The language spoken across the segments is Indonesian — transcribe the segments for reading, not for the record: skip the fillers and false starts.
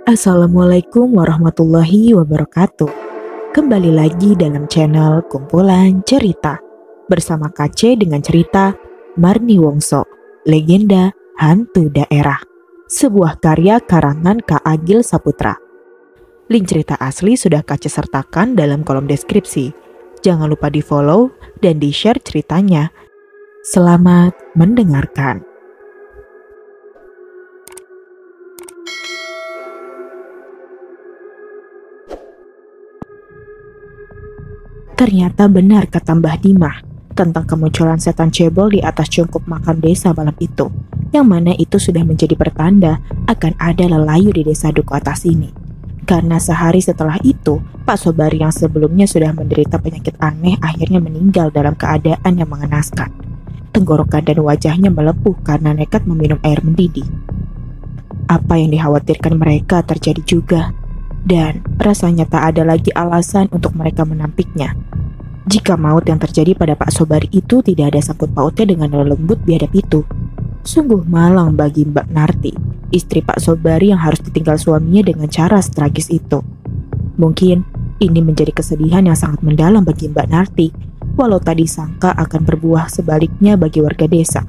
Assalamualaikum warahmatullahi wabarakatuh. Kembali lagi dalam channel Kumpulan Cerita bersama KC dengan cerita Marni Wongso, Legenda Hantu Daerah. Sebuah karya karangan Kak Agil Saputra. Link cerita asli sudah KC sertakan dalam kolom deskripsi. Jangan lupa di follow dan di share ceritanya. Selamat mendengarkan. Ternyata benar kata Mbah Dimah tentang kemunculan setan cebol di atas cungkup makam desa malam itu, yang mana itu sudah menjadi pertanda akan ada lelayu di desa Duku Atas ini. Karena sehari setelah itu, Pak Sobari yang sebelumnya sudah menderita penyakit aneh akhirnya meninggal dalam keadaan yang mengenaskan. Tenggorokan dan wajahnya melepuh karena nekat meminum air mendidih. Apa yang dikhawatirkan mereka terjadi juga. Dan rasanya tak ada lagi alasan untuk mereka menampiknya. Jika maut yang terjadi pada Pak Sobari itu tidak ada sangkut pautnya dengan lembut biadab itu. Sungguh malang bagi Mbak Narti, istri Pak Sobari yang harus ditinggal suaminya dengan cara tragis itu. Mungkin ini menjadi kesedihan yang sangat mendalam bagi Mbak Narti, walau tadi sangka akan berbuah sebaliknya bagi warga desa.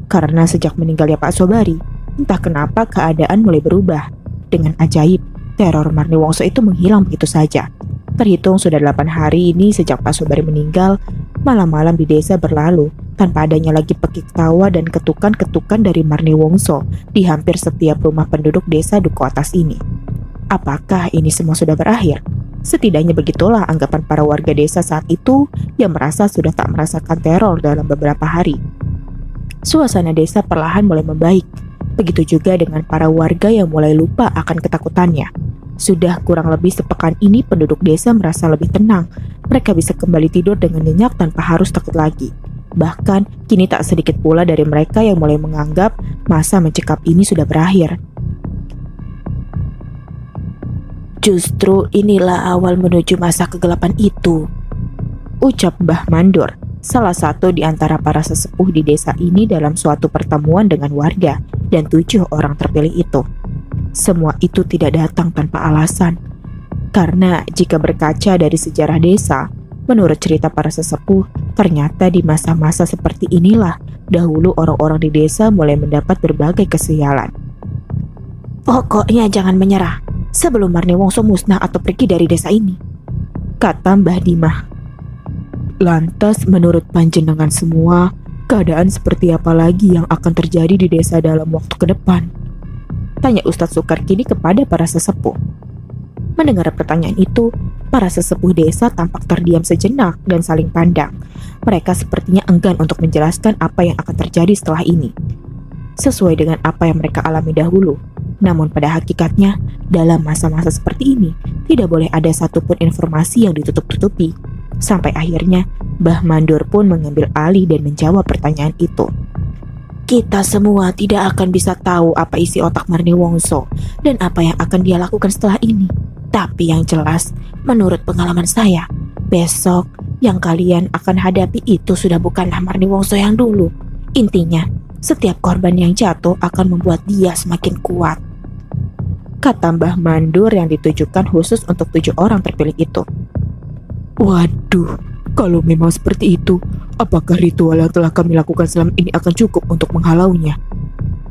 Karena sejak meninggalnya Pak Sobari, entah kenapa keadaan mulai berubah. Dengan ajaib, teror Marni Wongso itu menghilang begitu saja. Terhitung sudah 8 hari ini sejak Pak Sobari meninggal, malam-malam di desa berlalu tanpa adanya lagi pekik tawa dan ketukan-ketukan dari Marni Wongso di hampir setiap rumah penduduk desa Duku Atas ini. Apakah ini semua sudah berakhir? Setidaknya begitulah anggapan para warga desa saat itu yang merasa sudah tak merasakan teror dalam beberapa hari. Suasana desa perlahan mulai membaik. Begitu juga dengan para warga yang mulai lupa akan ketakutannya. Sudah kurang lebih sepekan ini penduduk desa merasa lebih tenang. Mereka bisa kembali tidur dengan nyenyak tanpa harus takut lagi. Bahkan kini tak sedikit pula dari mereka yang mulai menganggap masa mencekam ini sudah berakhir. Justru inilah awal menuju masa kegelapan itu, ucap Mbah Mandor, salah satu di antara para sesepuh di desa ini dalam suatu pertemuan dengan warga dan 7 orang terpilih itu. Semua itu tidak datang tanpa alasan. Karena jika berkaca dari sejarah desa, menurut cerita para sesepuh, ternyata di masa-masa seperti inilah dahulu orang-orang di desa mulai mendapat berbagai kesialan. Pokoknya jangan menyerah sebelum Marni Wongso musnah atau pergi dari desa ini, kata Mbah Dimah. Lantas menurut panjenengan semua, keadaan seperti apa lagi yang akan terjadi di desa dalam waktu ke depan? Tanya Ustadz Sukar kini kepada para sesepuh. Mendengar pertanyaan itu, para sesepuh desa tampak terdiam sejenak dan saling pandang. Mereka sepertinya enggan untuk menjelaskan apa yang akan terjadi setelah ini. Sesuai dengan apa yang mereka alami dahulu. Namun pada hakikatnya, dalam masa-masa seperti ini, tidak boleh ada satupun informasi yang ditutup-tutupi. Sampai akhirnya, Mbah Mandor pun mengambil alih dan menjawab pertanyaan itu. Kita semua tidak akan bisa tahu apa isi otak Marni Wongso dan apa yang akan dia lakukan setelah ini. Tapi yang jelas, menurut pengalaman saya, besok yang kalian akan hadapi itu sudah bukanlah Marni Wongso yang dulu. Intinya, setiap korban yang jatuh akan membuat dia semakin kuat, kata Mbah Mandor yang ditujukan khusus untuk 7 orang terpilih itu. Waduh, kalau memang seperti itu, apakah ritual yang telah kami lakukan selama ini akan cukup untuk menghalaunya?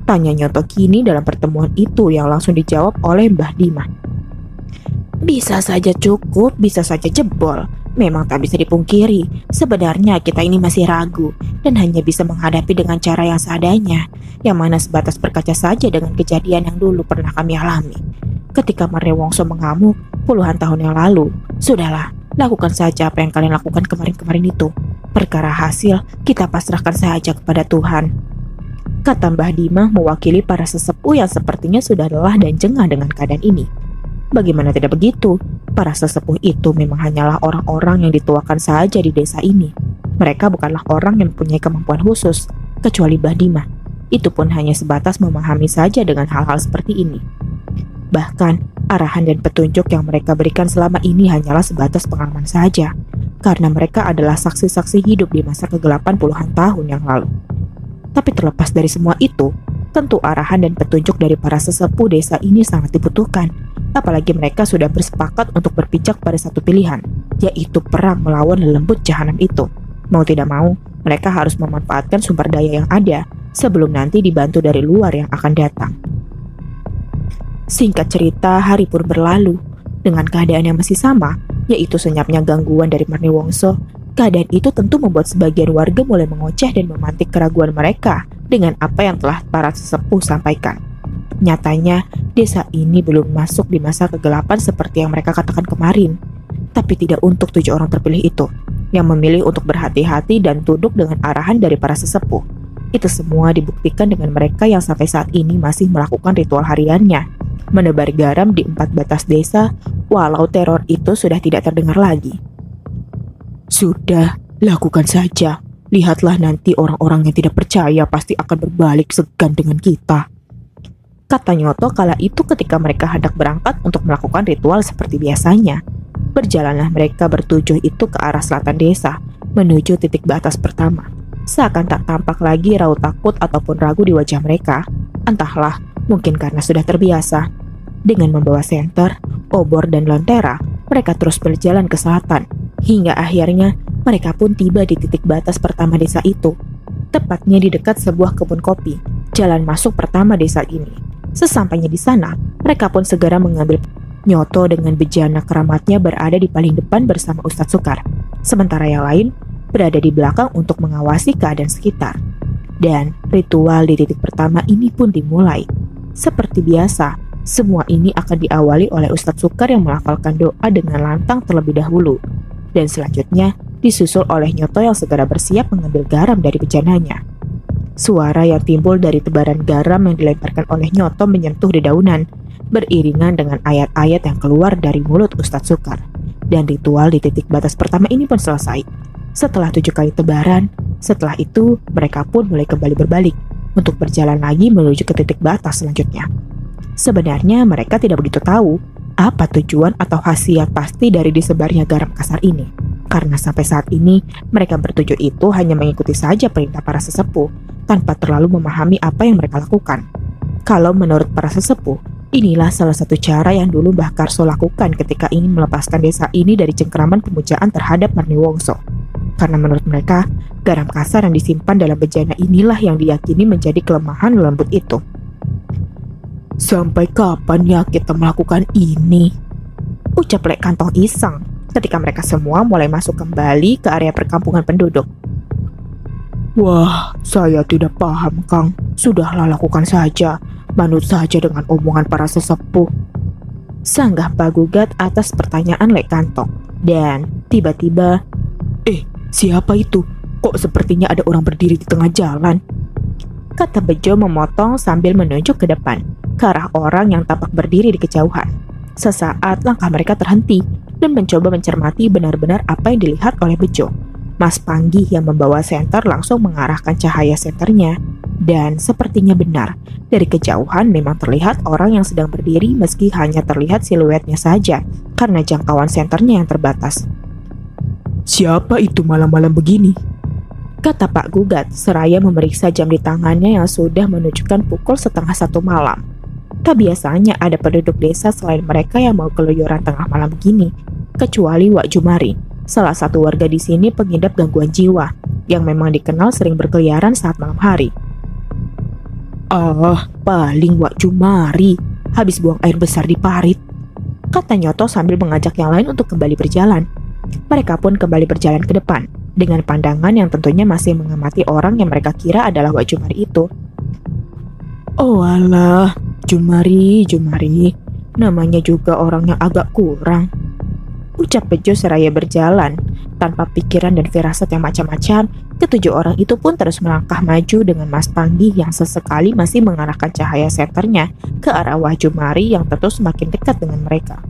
Tanya Nyoto kini dalam pertemuan itu yang langsung dijawab oleh Mbah Dimah. Bisa saja cukup, bisa saja jebol. Memang tak bisa dipungkiri, sebenarnya kita ini masih ragu dan hanya bisa menghadapi dengan cara yang seadanya, yang mana sebatas berkaca saja dengan kejadian yang dulu pernah kami alami. Ketika Marni Wongso mengamuk puluhan tahun yang lalu, sudahlah, lakukan saja apa yang kalian lakukan kemarin-kemarin itu. Perkara hasil kita pasrahkan saja kepada Tuhan, kata Mbah Dimah mewakili para sesepuh yang sepertinya sudah lelah dan jengah dengan keadaan ini. Bagaimana tidak begitu? Para sesepuh itu memang hanyalah orang-orang yang dituakan saja di desa ini. Mereka bukanlah orang yang mempunyai kemampuan khusus, kecuali Mbah Dimah. Itu pun hanya sebatas memahami saja dengan hal-hal seperti ini. Bahkan, arahan dan petunjuk yang mereka berikan selama ini hanyalah sebatas pengalaman saja, karena mereka adalah saksi-saksi hidup di masa kegelapan puluhan tahun yang lalu. Tapi terlepas dari semua itu, Tentu arahan dan petunjuk dari para sesepuh desa ini sangat dibutuhkan. Apalagi mereka sudah bersepakat untuk berpijak pada satu pilihan, yaitu perang melawan lelembut jahanam itu. Mau tidak mau, mereka harus memanfaatkan sumber daya yang ada sebelum nanti dibantu dari luar yang akan datang. Singkat cerita, hari pun berlalu. Dengan keadaan yang masih sama, yaitu senyapnya gangguan dari Marniwongso, keadaan itu tentu membuat sebagian warga mulai mengoceh dan memantik keraguan mereka dengan apa yang telah para sesepuh sampaikan. Nyatanya, desa ini belum masuk di masa kegelapan seperti yang mereka katakan kemarin. Tapi tidak untuk 7 orang terpilih itu, yang memilih untuk berhati-hati dan tunduk dengan arahan dari para sesepuh. Itu semua dibuktikan dengan mereka yang sampai saat ini masih melakukan ritual hariannya, menebar garam di 4 batas desa, walau teror itu sudah tidak terdengar lagi. Sudah, lakukan saja. Lihatlah nanti orang-orang yang tidak percaya pasti akan berbalik segan dengan kita, kata Nyoto kala itu ketika mereka hendak berangkat untuk melakukan ritual seperti biasanya. Berjalanlah mereka bertujuh itu ke arah selatan desa, menuju titik batas pertama. Seakan tak tampak lagi raut takut ataupun ragu di wajah mereka. Entahlah, mungkin karena sudah terbiasa. Dengan membawa senter, obor, dan lentera, mereka terus berjalan ke selatan. Hingga akhirnya, mereka pun tiba di titik batas pertama desa itu. Tepatnya di dekat sebuah kebun kopi, jalan masuk pertama desa ini. Sesampainya di sana, mereka pun segera mengambil. Nyoto dengan bejana keramatnya berada di paling depan bersama Ustadz Sukar. Sementara yang lain berada di belakang untuk mengawasi keadaan sekitar. Dan ritual di titik pertama ini pun dimulai. Seperti biasa, semua ini akan diawali oleh Ustadz Sukar yang melafalkan doa dengan lantang terlebih dahulu. Dan selanjutnya disusul oleh Nyoto yang segera bersiap mengambil garam dari bejananya. Suara yang timbul dari tebaran garam yang dilemparkan oleh Nyoto menyentuh dedaunan, beriringan dengan ayat-ayat yang keluar dari mulut Ustadz Sukar. Dan ritual di titik batas pertama ini pun selesai. Setelah 7 kali tebaran, setelah itu mereka pun mulai kembali berbalik untuk berjalan lagi menuju ke titik batas selanjutnya. Sebenarnya mereka tidak begitu tahu apa tujuan atau khasiat pasti dari disebarnya garam kasar ini. Karena sampai saat ini mereka bertujuh itu hanya mengikuti saja perintah para sesepuh tanpa terlalu memahami apa yang mereka lakukan. Kalau menurut para sesepuh, inilah salah satu cara yang dulu Mbah Karso lakukan ketika ingin melepaskan desa ini dari cengkeraman pemujaan terhadap Marniwongso. Karena menurut mereka, garam kasar yang disimpan dalam bejana inilah yang diyakini menjadi kelemahan lembut itu. Sampai kapan ya kita melakukan ini? Ucap Lek Kantong iseng ketika mereka semua mulai masuk kembali ke area perkampungan penduduk. Wah, saya tidak paham, Kang. Sudahlah, lakukan saja. Manut saja dengan omongan para sesepuh. Sanggah Pak Gugat atas pertanyaan Lek Kantong. Dan tiba-tiba, siapa itu? Kok sepertinya ada orang berdiri di tengah jalan? Kata Bejo memotong sambil menunjuk ke depan, ke arah orang yang tampak berdiri di kejauhan. Sesaat langkah mereka terhenti dan mencoba mencermati benar-benar apa yang dilihat oleh Bejo. Mas Panggih yang membawa senter langsung mengarahkan cahaya senternya. Dan sepertinya benar, dari kejauhan memang terlihat orang yang sedang berdiri meski hanya terlihat siluetnya saja karena jangkauan senternya yang terbatas. Siapa itu malam-malam begini? Kata Pak Gugat seraya memeriksa jam di tangannya yang sudah menunjukkan pukul 12:30 malam. Tak biasanya ada penduduk desa selain mereka yang mau keluyuran tengah malam begini, kecuali Wak Jumari, salah satu warga di sini pengidap gangguan jiwa, yang memang dikenal sering berkeliaran saat malam hari. Paling Wak Jumari, habis buang air besar di parit, kata Nyoto sambil mengajak yang lain untuk kembali berjalan. Mereka pun kembali berjalan ke depan, dengan pandangan yang tentunya masih mengamati orang yang mereka kira adalah Wak Jumari itu. Oh alah, Jumari, namanya juga orang yang agak kurang, ucap Bejo seraya berjalan. Tanpa pikiran dan firasat yang macam-macam, ketujuh orang itu pun terus melangkah maju dengan Mas Panggih yang sesekali masih mengarahkan cahaya senternya ke arah Wak Jumari yang tentu semakin dekat dengan mereka.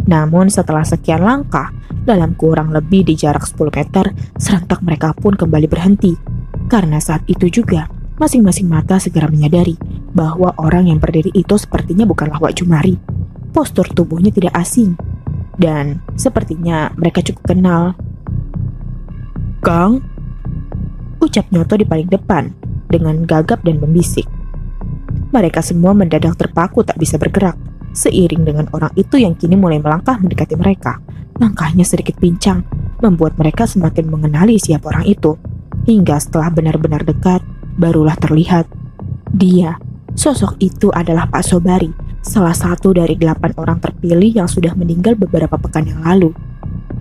Namun setelah sekian langkah, dalam kurang lebih di jarak 10 meter, serentak mereka pun kembali berhenti. Karena saat itu juga, masing-masing mata segera menyadari bahwa orang yang berdiri itu sepertinya bukanlah Wak Jumari. Postur tubuhnya tidak asing, dan sepertinya mereka cukup kenal. Kang, ucap Nyoto di paling depan dengan gagap dan membisik. Mereka semua mendadak terpaku tak bisa bergerak, seiring dengan orang itu yang kini mulai melangkah mendekati mereka. Langkahnya sedikit pincang, membuat mereka semakin mengenali siapa orang itu. Hingga setelah benar-benar dekat, barulah terlihat. Dia, sosok itu adalah Pak Sobari, salah satu dari 8 orang terpilih yang sudah meninggal beberapa pekan yang lalu.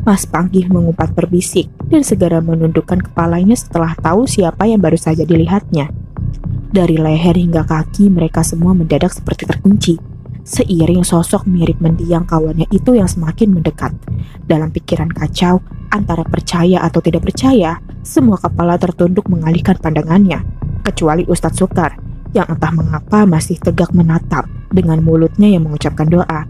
Mas Panggih mengumpat berbisik dan segera menundukkan kepalanya setelah tahu siapa yang baru saja dilihatnya. Dari leher hingga kaki mereka semua mendadak seperti terkunci, seiring sosok mirip mendiang kawannya itu yang semakin mendekat. Dalam pikiran kacau, antara percaya atau tidak percaya, semua kepala tertunduk mengalihkan pandangannya, kecuali Ustadz Sukar, yang entah mengapa masih tegak menatap dengan mulutnya yang mengucapkan doa.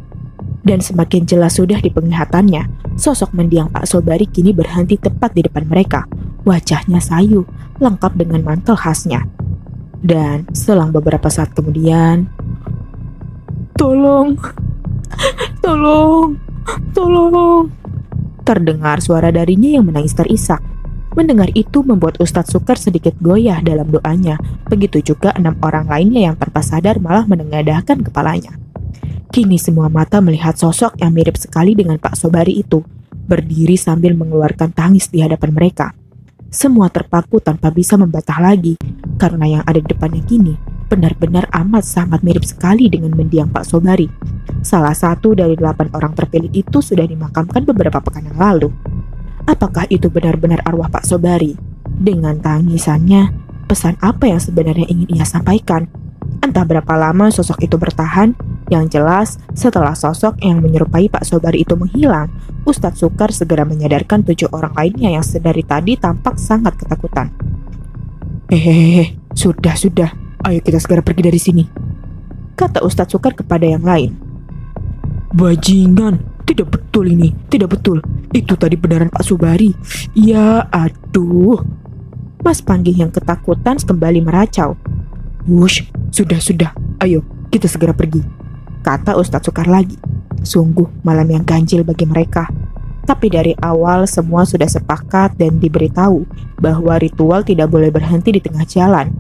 Dan semakin jelas sudah di penglihatannya, sosok mendiang Pak Sobari kini berhenti tepat di depan mereka. Wajahnya sayu, lengkap dengan mantel khasnya. Dan selang beberapa saat kemudian, "Tolong, tolong, tolong!" terdengar suara darinya yang menangis terisak. Mendengar itu membuat Ustadz Sukar sedikit goyah dalam doanya. Begitu juga 6 orang lainnya yang tanpa sadar malah menengadahkan kepalanya. Kini semua mata melihat sosok yang mirip sekali dengan Pak Sobari itu, berdiri sambil mengeluarkan tangis di hadapan mereka. Semua terpaku tanpa bisa membantah lagi, karena yang ada di depannya kini benar-benar amat sangat mirip sekali dengan mendiang Pak Sobari. Salah satu dari 8 orang terpilih itu sudah dimakamkan beberapa pekan yang lalu. Apakah itu benar-benar arwah Pak Sobari? Dengan tangisannya, pesan apa yang sebenarnya ingin ia sampaikan? Entah berapa lama sosok itu bertahan, yang jelas setelah sosok yang menyerupai Pak Sobari itu menghilang, Ustadz Sukar segera menyadarkan 7 orang lainnya yang sedari tadi tampak sangat ketakutan. Hehehe, sudah, ayo kita segera pergi dari sini, kata Ustadz Sukar kepada yang lain. Bajingan, tidak betul ini, tidak betul. Itu tadi beneran Pak Sobari. Ya aduh. Mas Panggih yang ketakutan kembali meracau. Wush, sudah, ayo kita segera pergi, kata Ustadz Sukar lagi. Sungguh malam yang ganjil bagi mereka. Tapi dari awal semua sudah sepakat dan diberitahu bahwa ritual tidak boleh berhenti di tengah jalan.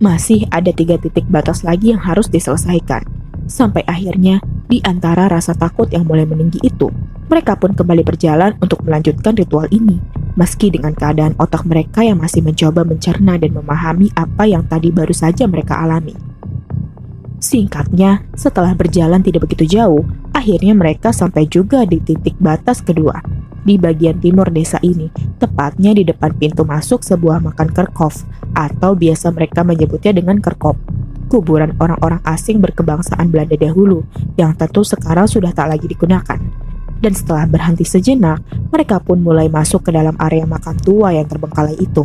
Masih ada 3 titik batas lagi yang harus diselesaikan. Sampai akhirnya, di antara rasa takut yang mulai meninggi itu, mereka pun kembali berjalan untuk melanjutkan ritual ini, meski dengan keadaan otak mereka yang masih mencoba mencerna dan memahami apa yang tadi baru saja mereka alami. Singkatnya, setelah berjalan tidak begitu jauh, akhirnya mereka sampai juga di titik batas kedua, di bagian timur desa ini, tepatnya di depan pintu masuk sebuah makam kerkhof, atau biasa mereka menyebutnya dengan kerkop, kuburan orang-orang asing berkebangsaan Belanda dahulu, yang tentu sekarang sudah tak lagi digunakan. Dan setelah berhenti sejenak, mereka pun mulai masuk ke dalam area makam tua yang terbengkalai itu.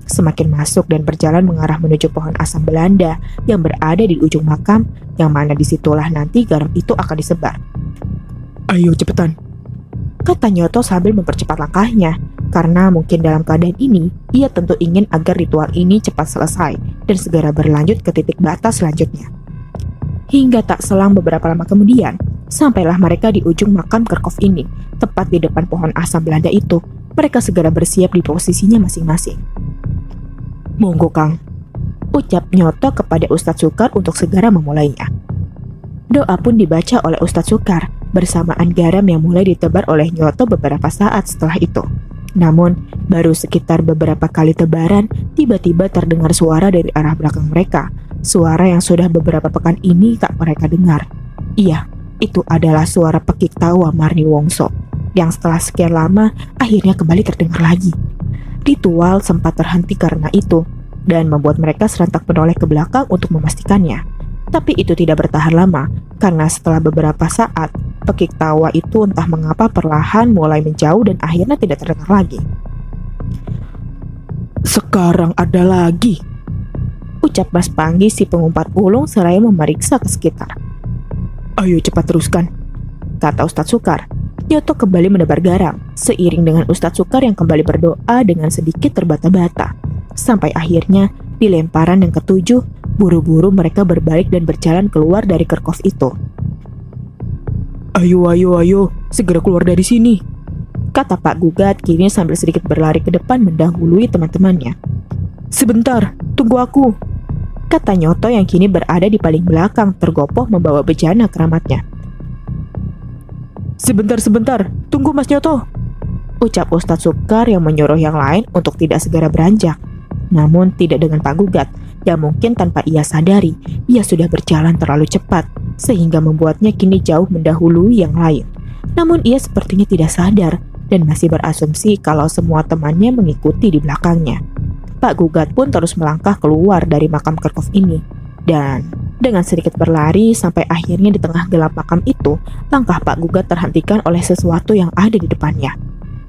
Semakin masuk dan berjalan mengarah menuju pohon asam Belanda yang berada di ujung makam, yang mana disitulah nanti garam itu akan disebar. Ayo cepetan, kata Nyoto sambil mempercepat langkahnya, karena mungkin dalam keadaan ini, ia tentu ingin agar ritual ini cepat selesai dan segera berlanjut ke titik batas selanjutnya. Hingga tak selang beberapa lama kemudian, sampailah mereka di ujung makam kerkhof ini, tepat di depan pohon asam Belanda itu. Mereka segera bersiap di posisinya masing-masing. Monggo Kang, ucap Nyoto kepada Ustadz Sukar untuk segera memulainya. Doa pun dibaca oleh Ustadz Sukar bersamaan garam yang mulai ditebar oleh Nyoto beberapa saat setelah itu. Namun, baru sekitar beberapa kali tebaran, tiba-tiba terdengar suara dari arah belakang mereka. Suara yang sudah beberapa pekan ini tak mereka dengar. Iya, itu adalah suara pekik tawa Marni Wongso, yang setelah sekian lama akhirnya kembali terdengar lagi. Ritual sempat terhenti karena itu, dan membuat mereka serentak menoleh ke belakang untuk memastikannya. Tapi itu tidak bertahan lama, karena setelah beberapa saat, pekik tawa itu entah mengapa perlahan mulai menjauh dan akhirnya tidak terdengar lagi. Sekarang ada lagi, ucap Mas Panggih si pengumpat ulung seraya memeriksa ke sekitar. Ayo cepat teruskan, kata Ustadz Sukar. Nyoto kembali menebar garam, seiring dengan Ustadz Sukar yang kembali berdoa dengan sedikit terbata-bata. Sampai akhirnya, di lemparan yang ketujuh, buru-buru mereka berbalik dan berjalan keluar dari kerkhof itu. Ayo, segera keluar dari sini, kata Pak Gugat kini sambil sedikit berlari ke depan mendahului teman-temannya. Sebentar, tunggu aku, kata Nyoto yang kini berada di paling belakang tergopoh membawa bejana keramatnya. Sebentar, tunggu Mas Nyoto, ucap Ustadz Sukar yang menyuruh yang lain untuk tidak segera beranjak. Namun tidak dengan Pak Gugat, yang mungkin tanpa ia sadari, ia sudah berjalan terlalu cepat, sehingga membuatnya kini jauh mendahului yang lain. Namun ia sepertinya tidak sadar, dan masih berasumsi kalau semua temannya mengikuti di belakangnya. Pak Gugat pun terus melangkah keluar dari makam Kerkhoff ini, dan dengan sedikit berlari sampai akhirnya di tengah gelap makam itu, langkah Pak Gugat terhentikan oleh sesuatu yang ada di depannya.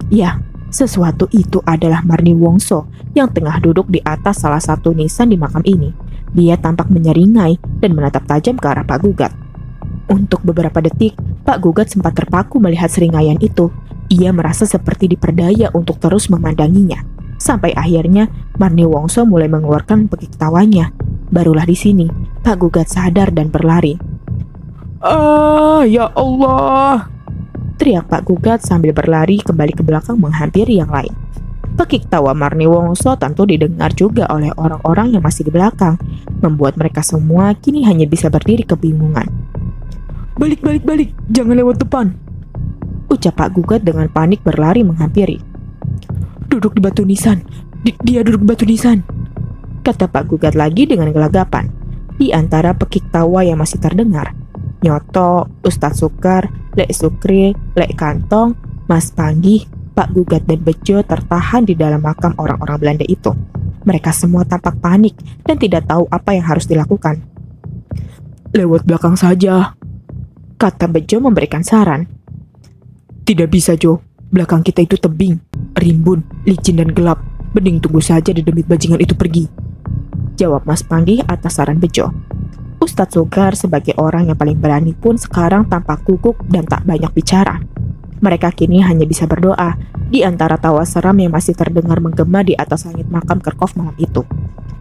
Ya, sesuatu itu adalah Marni Wongso yang tengah duduk di atas salah satu nisan di makam ini. Dia tampak menyeringai dan menatap tajam ke arah Pak Gugat. Untuk beberapa detik, Pak Gugat sempat terpaku melihat seringaian itu. Ia merasa seperti diperdaya untuk terus memandanginya. Sampai akhirnya Marni Wongso mulai mengeluarkan pekik tawanya. Barulah di sini Pak Gugat sadar dan berlari. Ya Allah, teriak Pak Gugat sambil berlari kembali ke belakang menghampiri yang lain. Pekik tawa Marni Wongso tentu didengar juga oleh orang-orang yang masih di belakang, membuat mereka semua kini hanya bisa berdiri kebingungan. Balik, jangan lewat depan, ucap Pak Gugat dengan panik berlari menghampiri. Duduk di batu nisan, dia duduk di batu nisan, kata Pak Gugat lagi dengan gelagapan. Di antara pekik tawa yang masih terdengar, Nyoto, Ustadz Sukar, Lek Sukri, Lek Kantong, Mas Panggih, Pak Gugat dan Bejo tertahan di dalam makam orang-orang Belanda itu. Mereka semua tampak panik dan tidak tahu apa yang harus dilakukan. Lewat belakang saja, kata Bejo memberikan saran. Tidak bisa Jo, belakang kita itu tebing, rimbun, licin dan gelap. Mending tunggu saja di demit bajingan itu pergi, jawab Mas Panggih atas saran Bejo. Ustadz Sukar sebagai orang yang paling berani pun sekarang tampak gugup dan tak banyak bicara. Mereka kini hanya bisa berdoa di antara tawa seram yang masih terdengar menggema di atas langit makam Kerkhoff malam itu.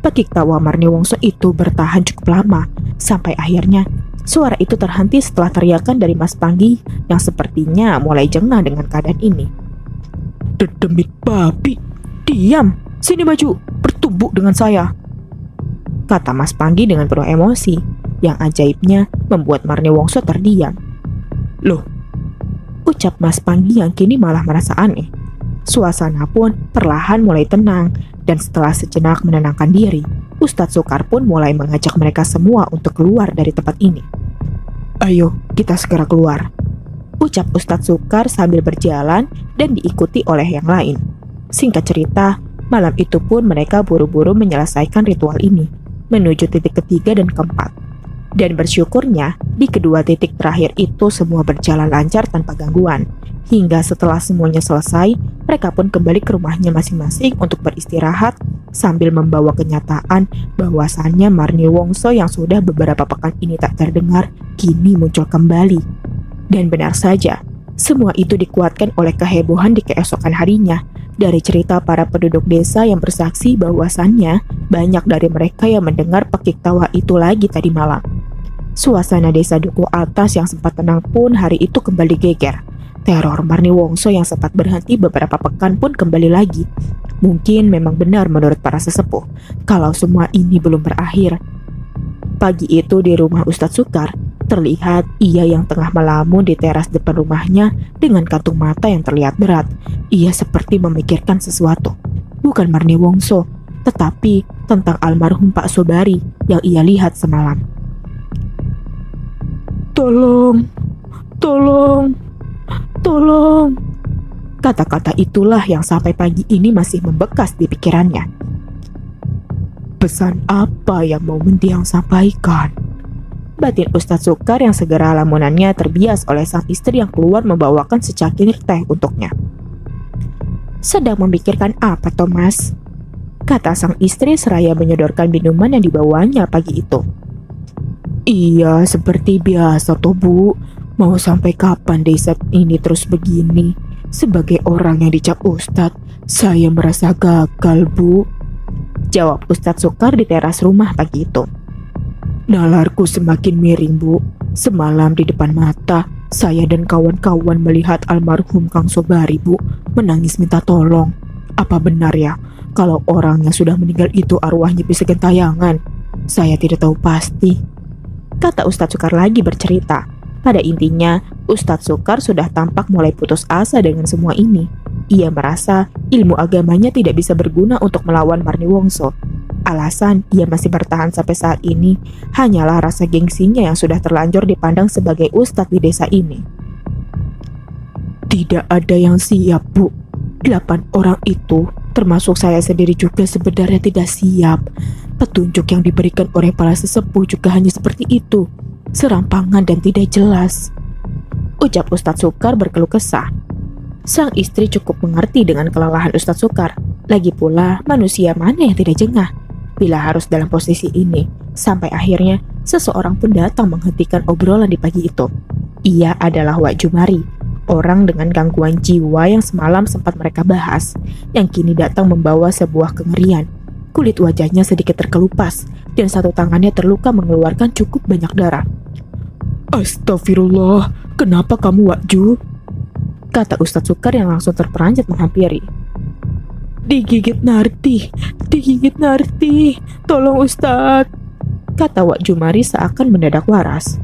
Pekik tawa Marni Wongso itu bertahan cukup lama, sampai akhirnya suara itu terhenti setelah teriakan dari Mas Panggih yang sepertinya mulai jengah dengan keadaan ini. Demit babi, diam, sini maju, bertumbuk dengan saya, kata Mas Panggih dengan penuh emosi, yang ajaibnya membuat Marni Wongso terdiam. Loh, ucap Mas Panggih yang kini malah merasa aneh. Suasana pun perlahan mulai tenang, dan setelah sejenak menenangkan diri, Ustadz Sukar pun mulai mengajak mereka semua untuk keluar dari tempat ini. Ayo, kita segera keluar, ucap Ustadz Sukar sambil berjalan dan diikuti oleh yang lain. Singkat cerita, malam itu pun mereka buru-buru menyelesaikan ritual ini, menuju titik ketiga dan keempat. Dan bersyukurnya, di kedua titik terakhir itu semua berjalan lancar tanpa gangguan. Hingga setelah semuanya selesai, mereka pun kembali ke rumahnya masing-masing untuk beristirahat sambil membawa kenyataan bahwasannya Marni Wongso yang sudah beberapa pekan ini tak terdengar, kini muncul kembali. Dan benar saja, semua itu dikuatkan oleh kehebohan di keesokan harinya. Dari cerita para penduduk desa yang bersaksi bahwasannya banyak dari mereka yang mendengar pekik tawa itu lagi tadi malam. Suasana desa Duku Atas yang sempat tenang pun hari itu kembali geger. Teror Marni Wongso yang sempat berhenti beberapa pekan pun kembali lagi. Mungkin memang benar menurut para sesepuh kalau semua ini belum berakhir. Pagi itu di rumah Ustadz Sukar, terlihat ia yang tengah melamun di teras depan rumahnya dengan kantung mata yang terlihat berat. Ia seperti memikirkan sesuatu. Bukan Marni Wongso, tetapi tentang almarhum Pak Sobari yang ia lihat semalam. Tolong. Kata-kata itulah yang sampai pagi ini masih membekas di pikirannya. Pesan apa yang mau mendiang sampaikan? Batin Ustadz Sukar yang segera lamunannya terbias oleh sang istri yang keluar membawakan secangkir teh untuknya. Sedang memikirkan apa, Thomas? Kata sang istri seraya menyodorkan minuman yang dibawanya pagi itu. Iya, seperti biasa toh Bu. Mau sampai kapan desa ini terus begini? Sebagai orang yang dicap Ustadz, saya merasa gagal Bu, jawab Ustadz Sukar di teras rumah pagi itu. Nalarku semakin miring Bu. Semalam di depan mata, saya dan kawan-kawan melihat almarhum Kang Sobari Bu menangis minta tolong. Apa benar ya kalau orang yang sudah meninggal itu arwahnya bisa gentayangan? Saya tidak tahu pasti, kata Ustadz Sukar lagi bercerita. Pada intinya, Ustadz Sukar sudah tampak mulai putus asa dengan semua ini. Ia merasa ilmu agamanya tidak bisa berguna untuk melawan Marni Wongso. Alasan ia masih bertahan sampai saat ini hanyalah rasa gengsinya yang sudah terlanjur dipandang sebagai ustadz di desa ini. Tidak ada yang siap, Bu. 8 orang itu, termasuk saya sendiri juga sebenarnya tidak siap. Petunjuk yang diberikan oleh para sesepuh juga hanya seperti itu, serampangan dan tidak jelas, ucap Ustadz Sukar berkeluh kesah. Sang istri cukup mengerti dengan kelelahan Ustadz Sukar. Lagi pula, manusia mana yang tidak jengah bila harus dalam posisi ini? Sampai akhirnya, seseorang pun datang menghentikan obrolan di pagi itu. Ia adalah Wak Jumari, orang dengan gangguan jiwa yang semalam sempat mereka bahas, yang kini datang membawa sebuah kengerian. Kulit wajahnya sedikit terkelupas, dan satu tangannya terluka mengeluarkan cukup banyak darah. Astagfirullah, kenapa kamu, Wak Ju? Kata Ustadz Sukar yang langsung terperanjat menghampiri. Digigit Narti, tolong Ustadz, kata Wak Jumari seakan mendadak waras.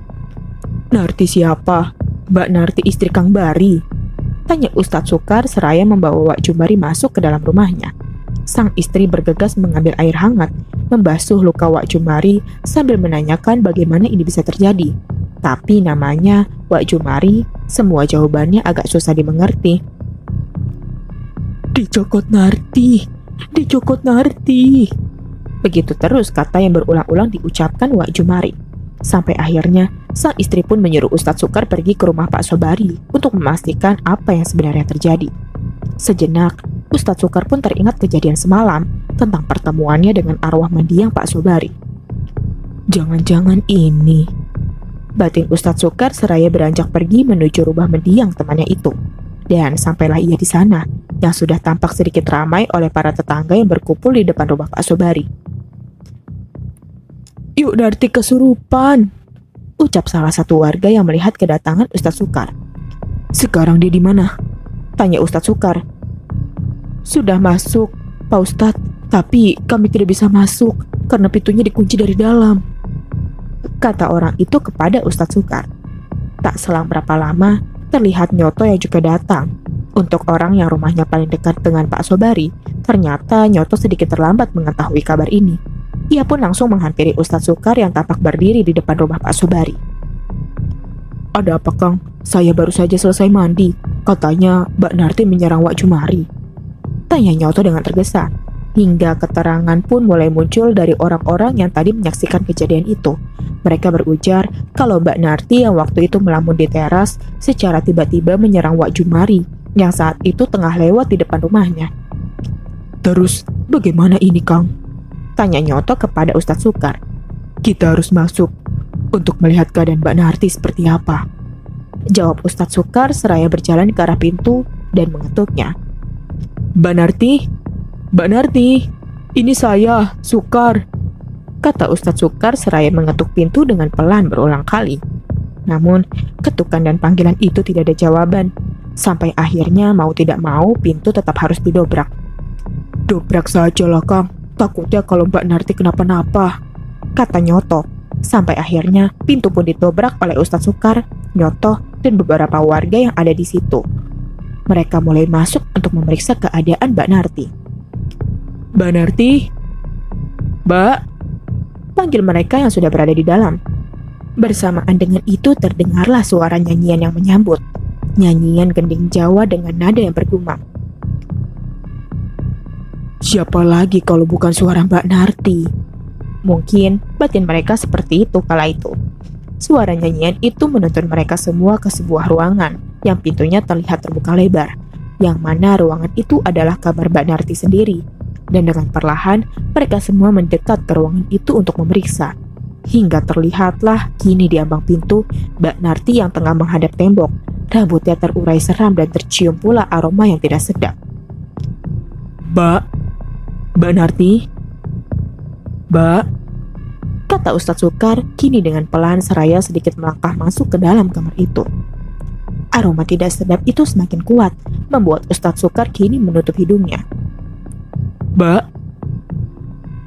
Narti siapa? Mbak Narti istri Kang Bari? Tanya Ustadz Sukar seraya membawa Wak Jumari masuk ke dalam rumahnya. Sang istri bergegas mengambil air hangat, membasuh luka Wak Jumari sambil menanyakan bagaimana ini bisa terjadi. Tapi namanya Wak Jumari, semua jawabannya agak susah dimengerti. Dicokot Narti. Begitu terus kata yang berulang-ulang diucapkan Wak Jumari. Sampai akhirnya, sang istri pun menyuruh Ustadz Sukar pergi ke rumah Pak Sobari untuk memastikan apa yang sebenarnya terjadi. Sejenak, Ustadz Sukar pun teringat kejadian semalam tentang pertemuannya dengan arwah mendiang Pak Sobari. Jangan-jangan ini, batin Ustadz Sukar seraya beranjak pergi menuju rumah mendiang temannya itu. Dan sampailah ia di sana, yang sudah tampak sedikit ramai oleh para tetangga yang berkumpul di depan rumah Pak Sobari. Yuk Narti kesurupan, ucap salah satu warga yang melihat kedatangan Ustadz Sukar. Sekarang dia di mana? Tanya Ustadz Sukar. Sudah masuk, Pak Ustadz, tapi kami tidak bisa masuk karena pintunya dikunci dari dalam, kata orang itu kepada Ustadz Sukar. Tak selang berapa lama, terlihat Nyoto yang juga datang. Untuk orang yang rumahnya paling dekat dengan Pak Sobari, ternyata Nyoto sedikit terlambat mengetahui kabar ini. Ia pun langsung menghampiri Ustadz Sukar yang tampak berdiri di depan rumah Pak Sobari. Ada apa, Kang? Saya baru saja selesai mandi. Katanya Mbak Narti menyerang Wak Jumari, tanya Nyoto dengan tergesa. Hingga keterangan pun mulai muncul dari orang-orang yang tadi menyaksikan kejadian itu. Mereka berujar kalau Mbak Narti yang waktu itu melamun di teras secara tiba-tiba menyerang Wak Jumari yang saat itu tengah lewat di depan rumahnya. Terus bagaimana ini, Kang? Tanya Nyoto kepada Ustadz Sukar. Kita harus masuk untuk melihat keadaan Mbak Narti seperti apa, jawab Ustadz Sukar seraya berjalan ke arah pintu dan mengetuknya. Mbak Narti, ini saya, Sukar, kata Ustadz Sukar seraya mengetuk pintu dengan pelan berulang kali. Namun, ketukan dan panggilan itu tidak ada jawaban. Sampai akhirnya mau tidak mau pintu tetap harus didobrak. Dobrak sajalah, Kang. Takutnya kalau Mbak Narti kenapa-napa, kata Nyoto. Sampai akhirnya pintu pun ditobrak oleh Ustadz Sukar, Nyoto, dan beberapa warga yang ada di situ. Mereka mulai masuk untuk memeriksa keadaan Mbak Narti. Mbak Narti? Mbak? Panggil mereka yang sudah berada di dalam. Bersamaan dengan itu terdengarlah suara nyanyian yang menyambut. Nyanyian gending Jawa dengan nada yang bergumam. Siapa lagi kalau bukan suara Mbak Narti? Mungkin batin mereka seperti itu kala itu. Suara nyanyian itu menuntun mereka semua ke sebuah ruangan yang pintunya terlihat terbuka lebar, yang mana ruangan itu adalah kamar Mbak Narti sendiri. Dan dengan perlahan mereka semua mendekat ke ruangan itu untuk memeriksa. Hingga terlihatlah kini di ambang pintu Mbak Narti yang tengah menghadap tembok. Rambutnya terurai seram dan tercium pula aroma yang tidak sedap. Mbak Narti? Mbak? Kata Ustadz Sukar kini dengan pelan seraya sedikit melangkah masuk ke dalam kamar itu. Aroma tidak sedap itu semakin kuat, membuat Ustadz Sukar kini menutup hidungnya. Mbak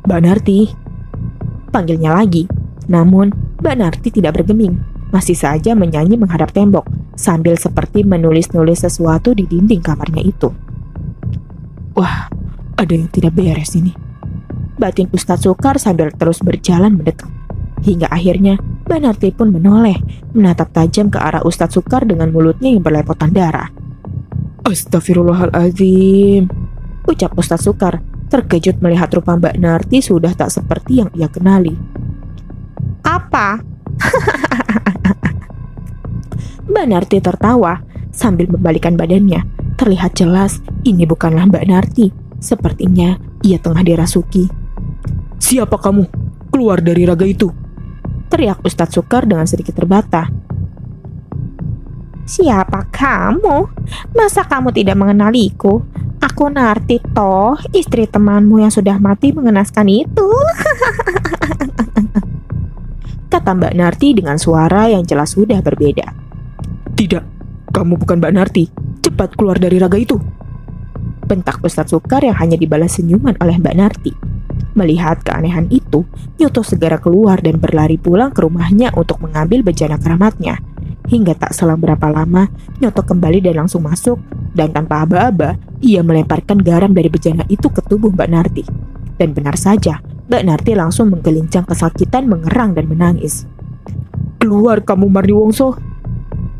Narti? panggilnya lagi. Namun, Mbak Narti tidak bergeming, masih saja menyanyi menghadap tembok, sambil seperti menulis-nulis sesuatu di dinding kamarnya itu. Wah, ada yang tidak beres ini. Batin Ustadz Sukar sambil terus berjalan mendekat. Hingga akhirnya, Mbak Narti pun menoleh, menatap tajam ke arah Ustadz Sukar dengan mulutnya yang berlepotan darah. Astagfirullahaladzim, ucap Ustadz Sukar, terkejut melihat rupa Mbak Narti sudah tak seperti yang ia kenali. Apa? Mbak Narti tertawa sambil membalikkan badannya. Terlihat jelas ini bukanlah Mbak Narti. Sepertinya ia tengah dirasuki. Siapa kamu? Keluar dari raga itu, teriak Ustadz Sukar dengan sedikit terbata. Siapa kamu? Masa kamu tidak mengenaliku? Aku Narti toh, istri temanmu yang sudah mati mengenaskan itu. Kata Mbak Narti dengan suara yang jelas sudah berbeda. Tidak, kamu bukan Mbak Narti. Cepat keluar dari raga itu, bentak Ustadz Sukar yang hanya dibalas senyuman oleh Mbak Narti. Melihat keanehan itu, Nyoto segera keluar dan berlari pulang ke rumahnya untuk mengambil bejana keramatnya. Hingga tak selang berapa lama, Nyoto kembali dan langsung masuk, dan tanpa aba-aba, ia melemparkan garam dari bejana itu ke tubuh Mbak Narti. Dan benar saja, Mbak Narti langsung menggelincang kesakitan, mengerang dan menangis. Keluar kamu Marni Wongso,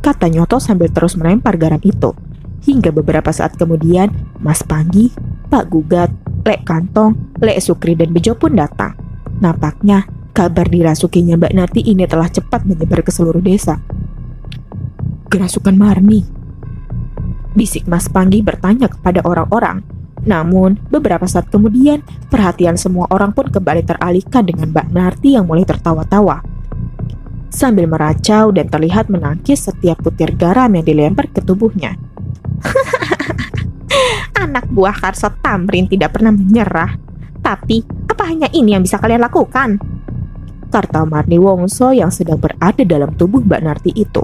kata Nyoto sambil terus melempar garam itu. Hingga beberapa saat kemudian, Mas Panggi, Pak Gugat, Lek Kantong, Lek Sukri dan Bejo pun datang. Nampaknya, kabar dirasukinya Mbak Narti ini telah cepat menyebar ke seluruh desa. Kerasukan Marni, bisik Mas Panggi bertanya kepada orang-orang. Namun, beberapa saat kemudian, perhatian semua orang pun kembali teralihkan dengan Mbak Narti yang mulai tertawa-tawa. Sambil meracau dan terlihat menangkis setiap butir garam yang dilempar ke tubuhnya. Anak buah Karso Tamrin tidak pernah menyerah. Tapi, apa hanya ini yang bisa kalian lakukan? Kata Marni Wongso yang sedang berada dalam tubuh Mbak Narti itu.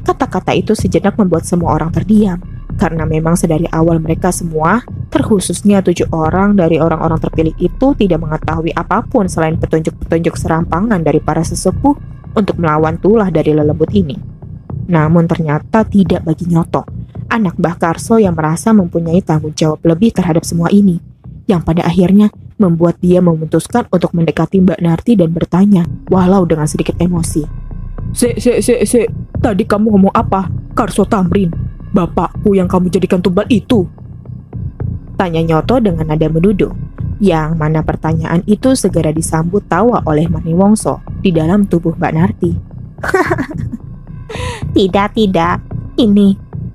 Kata-kata itu sejenak membuat semua orang terdiam. Karena memang sedari awal mereka semua, terkhususnya 7 orang dari orang-orang terpilih itu tidak mengetahui apapun selain petunjuk-petunjuk serampangan dari para sesepuh untuk melawan tulah dari lelembut ini. Namun ternyata tidak bagi Nyoto, anak Mbah Karso yang merasa mempunyai tanggung jawab lebih terhadap semua ini, yang pada akhirnya membuat dia memutuskan untuk mendekati Mbak Narti dan bertanya, walau dengan sedikit emosi. Se, tadi kamu ngomong apa? Karso Tamrin, bapakku yang kamu jadikan tumbal itu? Tanya Nyoto dengan nada menduduk, yang mana pertanyaan itu segera disambut tawa oleh Marni Wongso di dalam tubuh Mbak Narti. Tidak,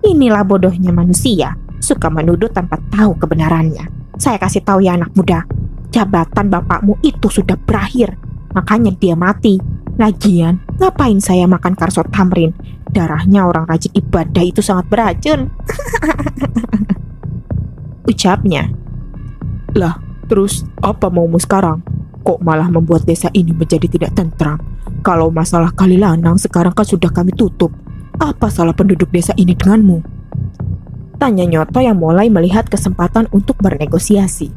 inilah bodohnya manusia, suka menuduh tanpa tahu kebenarannya. Saya kasih tahu ya anak muda, jabatan bapakmu itu sudah berakhir, makanya dia mati. Lagian, ngapain saya makan Karso Tamrin? Darahnya orang rajin ibadah itu sangat beracun. Ucapnya. Lah, terus apa maumu sekarang? Kok malah membuat desa ini menjadi tidak tentram? Kalau masalah Kalilanang sekarang kan sudah kami tutup. Apa salah penduduk desa ini denganmu? Tanya Nyoto yang mulai melihat kesempatan untuk bernegosiasi.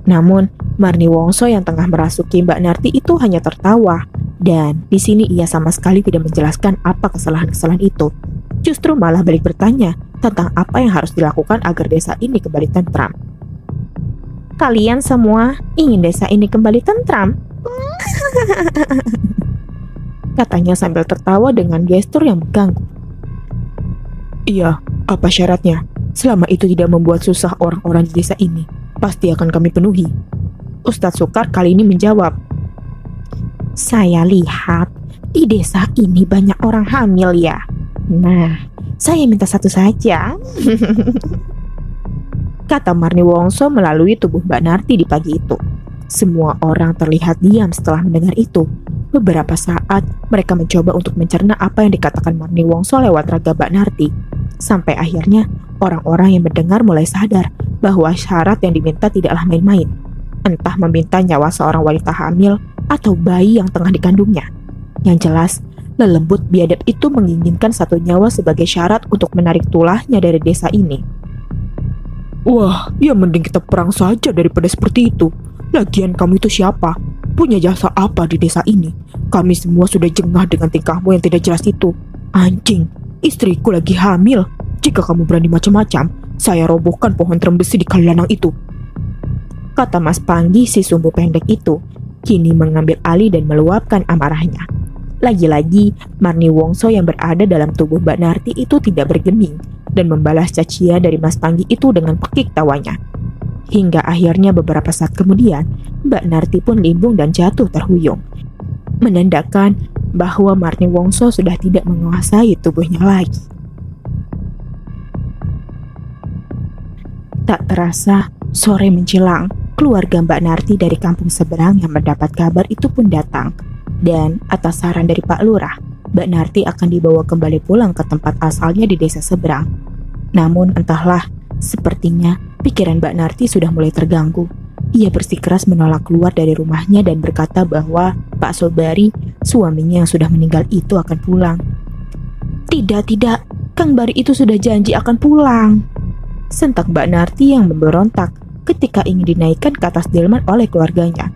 Namun, Marni Wongso yang tengah merasuki Mbak Narti itu hanya tertawa. Dan di sini ia sama sekali tidak menjelaskan apa kesalahan-kesalahan itu. Justru malah balik bertanya tentang apa yang harus dilakukan agar desa ini kembali tentram. Kalian semua ingin desa ini kembali tentram? Katanya sambil tertawa dengan gestur yang mengganggu. Iya, apa syaratnya? Selama itu tidak membuat susah orang-orang di desa ini, pasti akan kami penuhi. Ustadz Sukar kali ini menjawab. Saya lihat di desa ini banyak orang hamil ya. Nah, saya minta satu saja. Kata Marni Wongso melalui tubuh Mbak Narti di pagi itu. Semua orang terlihat diam setelah mendengar itu. Beberapa saat mereka mencoba untuk mencerna apa yang dikatakan Marni Wongso lewat raga Mbak Narti. Sampai akhirnya orang-orang yang mendengar mulai sadar bahwa syarat yang diminta tidaklah main-main. Entah meminta nyawa seorang wanita hamil atau bayi yang tengah dikandungnya. Yang jelas, lelembut biadab itu menginginkan satu nyawa sebagai syarat untuk menarik tulahnya dari desa ini. Wah, ya mending kita perang saja daripada seperti itu. Lagian kamu itu siapa? punya jasa apa di desa ini? Kami semua sudah jengah dengan tingkahmu yang tidak jelas itu. Anjing, istriku lagi hamil. Jika kamu berani macam-macam, saya robohkan pohon trembesi di Kalilanang itu. Kata Mas Panggi si sumbu pendek itu, kini mengambil alih dan meluapkan amarahnya. Lagi-lagi, Marni Wongso yang berada dalam tubuh Mbak Narti itu tidak bergeming dan membalas cacian dari Mas Panggi itu dengan pekik tawanya. Hingga akhirnya beberapa saat kemudian, Mbak Narti pun limbung dan jatuh terhuyung, menandakan bahwa Marni Wongso sudah tidak menguasai tubuhnya lagi. Tak terasa, sore menjelang, keluarga Mbak Narti dari kampung seberang yang mendapat kabar itu pun datang. Dan atas saran dari Pak Lurah, Mbak Narti akan dibawa kembali pulang ke tempat asalnya di desa seberang. Namun entahlah, sepertinya pikiran Mbak Narti sudah mulai terganggu. Ia bersikeras menolak keluar dari rumahnya dan berkata bahwa Pak Sobari, suaminya yang sudah meninggal itu akan pulang. Tidak, Kang Bari itu sudah janji akan pulang. Sentak Mbak Narti yang memberontak ketika ingin dinaikkan ke atas delman oleh keluarganya.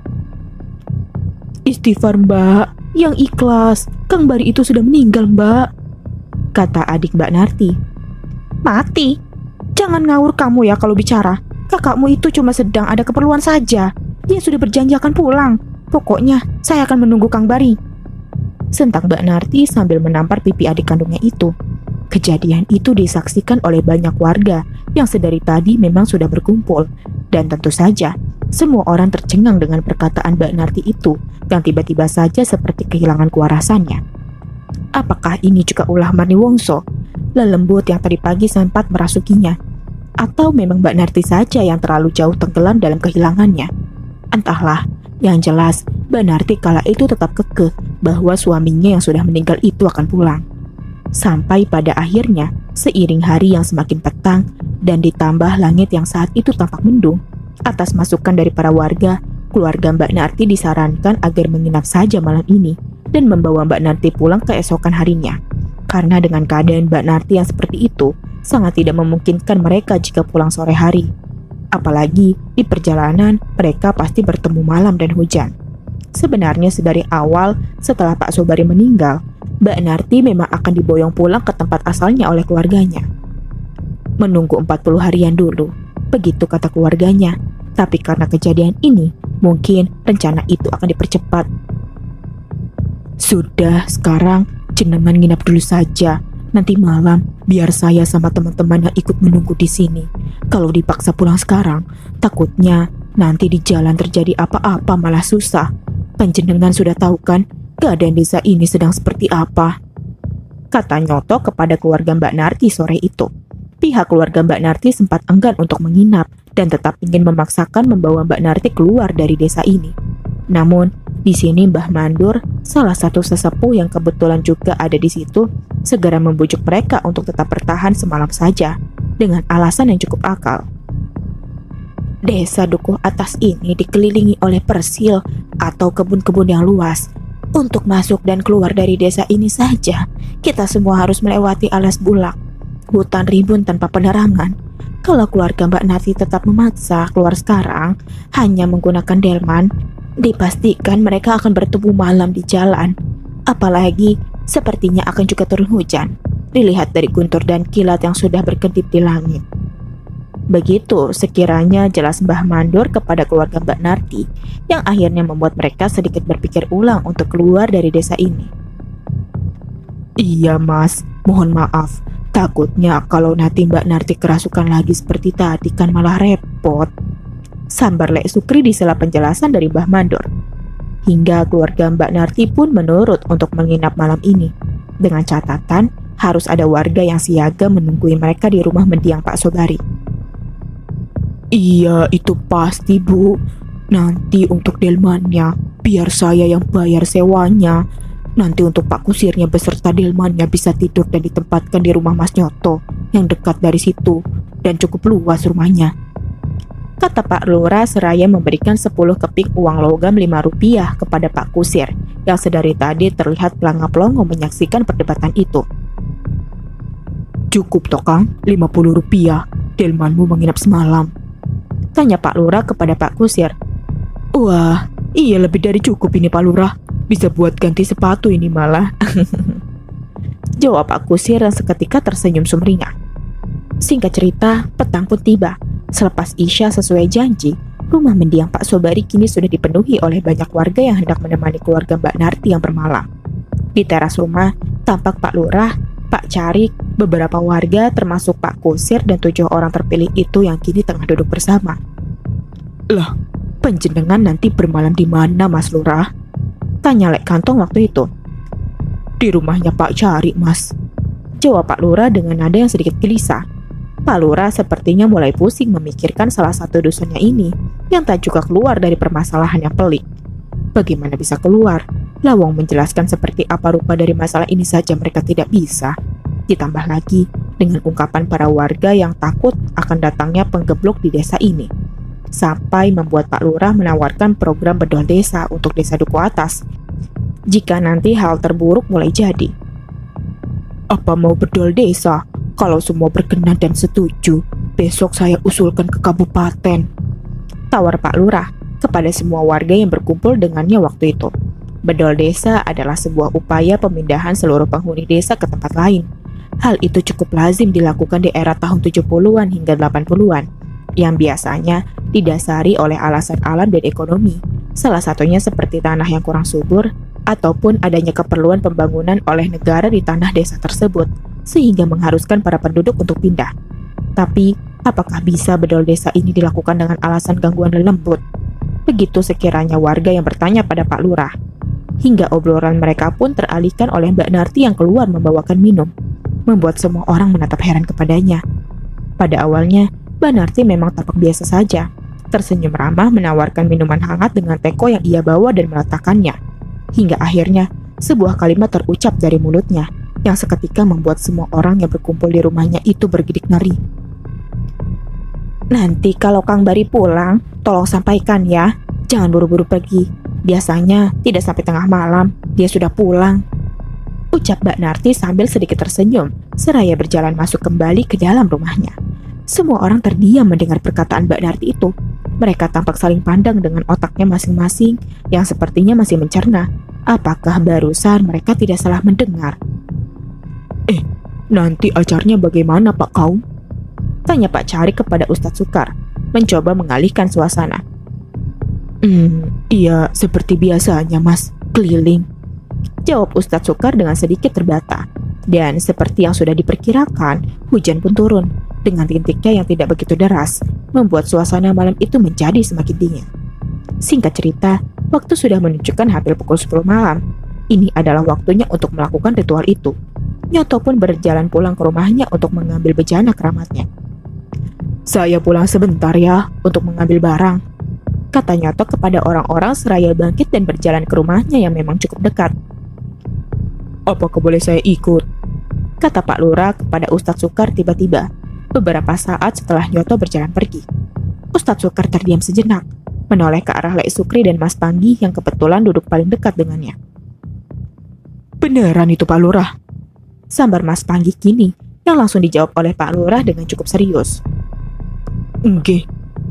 Istighfar Mbak, yang ikhlas. Kang Bari itu sudah meninggal Mbak, kata adik Mbak Narti. Mati? Jangan ngawur kamu ya kalau bicara. Kakakmu itu cuma sedang ada keperluan saja. Dia sudah berjanji akan pulang. Pokoknya saya akan menunggu Kang Bari. Sentak Mbak Narti sambil menampar pipi adik kandungnya itu. Kejadian itu disaksikan oleh banyak warga yang sedari tadi memang sudah berkumpul. Dan tentu saja, semua orang tercengang dengan perkataan Mbak Narti itu yang tiba-tiba saja seperti kehilangan kewarasannya. Apakah ini juga ulah Marni Wongso, lelembut yang tadi pagi sempat merasukinya? Atau memang Mbak Narti saja yang terlalu jauh tenggelam dalam kehilangannya? Entahlah, yang jelas Mbak Narti kala itu tetap kekeh bahwa suaminya yang sudah meninggal itu akan pulang. Sampai pada akhirnya, seiring hari yang semakin petang dan ditambah langit yang saat itu tampak mendung, atas masukan dari para warga, keluarga Mbak Narti disarankan agar menginap saja malam ini dan membawa Mbak Narti pulang keesokan harinya. Karena dengan keadaan Mbak Narti yang seperti itu, sangat tidak memungkinkan mereka jika pulang sore hari. Apalagi di perjalanan mereka pasti bertemu malam dan hujan. Sebenarnya sedari awal setelah Pak Sobari meninggal, Mbak Narti memang akan diboyong pulang ke tempat asalnya oleh keluarganya. Menunggu 40 harian dulu, begitu kata keluarganya. Tapi karena kejadian ini, mungkin rencana itu akan dipercepat. Sudah, sekarang jenengan nginap dulu saja. Nanti malam biar saya sama teman-teman yang ikut menunggu di sini. Kalau dipaksa pulang sekarang, takutnya nanti di jalan terjadi apa-apa malah susah. Panjenengan sudah tahu kan keadaan desa ini sedang seperti apa? Kata Nyoto kepada keluarga Mbak Narti sore itu. Pihak keluarga Mbak Narti sempat enggan untuk menginap dan tetap ingin memaksakan membawa Mbak Narti keluar dari desa ini. Namun, di sini Mbah Mandur, salah satu sesepuh yang kebetulan juga ada di situ, segera membujuk mereka untuk tetap bertahan semalam saja, dengan alasan yang cukup akal. Desa Dukuh Atas ini dikelilingi oleh persil atau kebun-kebun yang luas. Untuk masuk dan keluar dari desa ini saja, kita semua harus melewati alas bulak, hutan rimbun tanpa penerangan. Kalau keluarga Mbak Narti tetap memaksa keluar sekarang, hanya menggunakan delman, dipastikan mereka akan bertemu malam di jalan. Apalagi sepertinya akan juga turun hujan, dilihat dari guntur dan kilat yang sudah berkedip di langit. Begitu sekiranya jelas Mbah Mandor kepada keluarga Mbak Narti, yang akhirnya membuat mereka sedikit berpikir ulang untuk keluar dari desa ini. Iya Mas, mohon maaf. Takutnya kalau nanti Mbak Narti kerasukan lagi seperti tadi kan malah repot. Sambar Lek Sukri di sela penjelasan dari Mbah Mandor. Hingga keluarga Mbak Narti pun menurut untuk menginap malam ini. Dengan catatan harus ada warga yang siaga menunggui mereka di rumah mendiang Pak Sobari. Iya, itu pasti Bu. Nanti untuk delmannya, biar saya yang bayar sewanya. Nanti untuk Pak Kusirnya beserta delmannya bisa tidur dan ditempatkan di rumah Mas Nyoto yang dekat dari situ dan cukup luas rumahnya, kata Pak Lurah seraya memberikan 10 keping uang logam Rp5 kepada Pak Kusir yang sedari tadi terlihat pelangap-pelongo menyaksikan perdebatan itu. Cukup toh Kang, Rp50 delmanmu menginap semalam, tanya Pak Lurah kepada Pak Kusir. Wah, Iya, lebih dari cukup ini Pak Lurah. Bisa buat ganti sepatu ini malah. Jawab Pak Kusir yang seketika tersenyum sumringah. Singkat cerita, petang pun tiba. Selepas Isya sesuai janji, rumah mendiang Pak Sobari kini sudah dipenuhi oleh banyak warga yang hendak menemani keluarga Mbak Narti yang bermalam. Di teras rumah, tampak Pak Lurah, Pak Carik, beberapa warga termasuk Pak Kusir dan 7 orang terpilih itu yang kini tengah duduk bersama. Lah, panjenengan nanti bermalam di mana Mas Lurah? Tanya Lek Kantong waktu itu. Di rumahnya Pak Carik, Mas. Jawab Pak Lurah dengan nada yang sedikit gelisah. Pak Lurah sepertinya mulai pusing memikirkan salah satu dusunnya ini yang tak juga keluar dari permasalahan yang pelik. Bagaimana bisa keluar? Lawang menjelaskan seperti apa rupa dari masalah ini saja mereka tidak bisa. Ditambah lagi dengan ungkapan para warga yang takut akan datangnya penggeblok di desa ini. Sampai membuat Pak Lurah menawarkan program bedol desa untuk desa Duku Atas jika nanti hal terburuk mulai jadi. Apa mau bedol desa? Kalau semua berkenan dan setuju, besok saya usulkan ke kabupaten. Tawar Pak Lurah kepada semua warga yang berkumpul dengannya waktu itu. Bedol desa adalah sebuah upaya pemindahan seluruh penghuni desa ke tempat lain. Hal itu cukup lazim dilakukan di era tahun 70-an hingga 80-an, yang biasanya didasari oleh alasan alam dan ekonomi, salah satunya seperti tanah yang kurang subur, ataupun adanya keperluan pembangunan oleh negara di tanah desa tersebut, sehingga mengharuskan para penduduk untuk pindah. Tapi, apakah bisa bedol desa ini dilakukan dengan alasan gangguan lembut? Begitu sekiranya warga yang bertanya pada Pak Lurah. Hingga obrolan mereka pun teralihkan oleh Mbak Narti yang keluar membawakan minum, membuat semua orang menatap heran kepadanya. Pada awalnya, Mbak Narti memang tampak biasa saja, tersenyum ramah menawarkan minuman hangat dengan teko yang ia bawa dan meletakkannya. Hingga akhirnya, sebuah kalimat terucap dari mulutnya, yang seketika membuat semua orang yang berkumpul di rumahnya itu bergidik ngeri. Nanti kalau Kang Bari pulang, tolong sampaikan ya, jangan buru-buru pergi. Biasanya tidak sampai tengah malam, dia sudah pulang. Ucap Mbak Narti sambil sedikit tersenyum, seraya berjalan masuk kembali ke dalam rumahnya. Semua orang terdiam mendengar perkataan Mbak Narti itu. Mereka tampak saling pandang dengan otaknya masing-masing yang sepertinya masih mencerna. Apakah barusan mereka tidak salah mendengar? Nanti acaranya bagaimana Pak Kaum? Tanya Pak Carik kepada Ustadz Sukar, mencoba mengalihkan suasana. Iya seperti biasanya Mas, keliling. Jawab Ustadz Sukar dengan sedikit terbata. Dan seperti yang sudah diperkirakan, hujan pun turun. Dengan rintiknya yang tidak begitu deras, membuat suasana malam itu menjadi semakin dingin. Singkat cerita, waktu sudah menunjukkan hampir pukul 10 malam. Ini adalah waktunya untuk melakukan ritual itu. Nyoto pun berjalan pulang ke rumahnya untuk mengambil bejana keramatnya. Saya pulang sebentar ya untuk mengambil barang, kata Nyoto kepada orang-orang seraya bangkit dan berjalan ke rumahnya yang memang cukup dekat. Apakah boleh saya ikut? Kata Pak Lurah kepada Ustadz Sukar tiba-tiba, beberapa saat setelah Nyoto berjalan pergi. Ustadz Sukar terdiam sejenak, menoleh ke arah Lek Sukri dan Mas Panggi yang kebetulan duduk paling dekat dengannya. Beneran itu Pak Lurah? Sambar Mas Panggi kini, yang langsung dijawab oleh Pak Lurah dengan cukup serius. Enggak,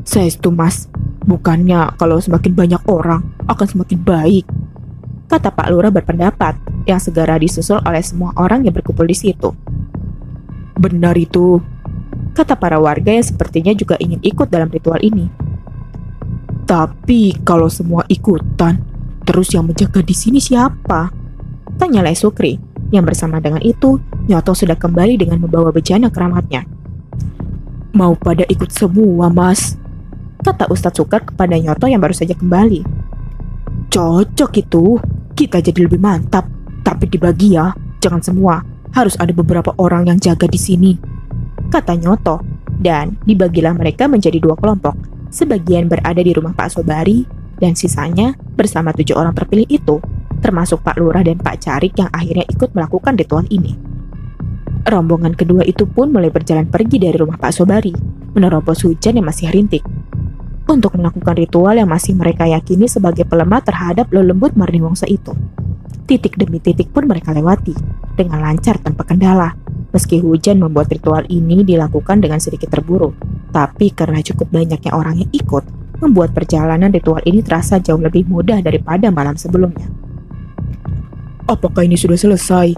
saya itu Mas. Bukannya kalau semakin banyak orang akan semakin baik, kata Pak Lurah berpendapat, yang segera disusul oleh semua orang yang berkumpul di situ. Benar itu, kata para warga yang sepertinya juga ingin ikut dalam ritual ini. Tapi kalau semua ikutan, terus yang menjaga di sini siapa? Tanya Lek Sukri, yang bersama dengan itu, Nyoto sudah kembali dengan membawa bejana keramatnya. Mau pada ikut semua Mas, kata Ustadz Sukar kepada Nyoto yang baru saja kembali. Cocok itu, kita jadi lebih mantap. Tapi dibagi ya, jangan semua. Harus ada beberapa orang yang jaga di sini, kata Nyoto. Dan dibagilah mereka menjadi 2 kelompok. Sebagian berada di rumah Pak Sobari, dan sisanya bersama 7 orang terpilih itu, termasuk Pak Lurah dan Pak Carik yang akhirnya ikut melakukan ritual ini. Rombongan kedua itu pun mulai berjalan pergi dari rumah Pak Sobari, menerobos hujan yang masih rintik, untuk melakukan ritual yang masih mereka yakini sebagai pelemah terhadap lelembut Marni Wongso itu. Titik demi titik pun mereka lewati, dengan lancar tanpa kendala. Meski hujan membuat ritual ini dilakukan dengan sedikit terburu, tapi karena cukup banyaknya orang yang ikut, membuat perjalanan ritual ini terasa jauh lebih mudah daripada malam sebelumnya. Apakah ini sudah selesai?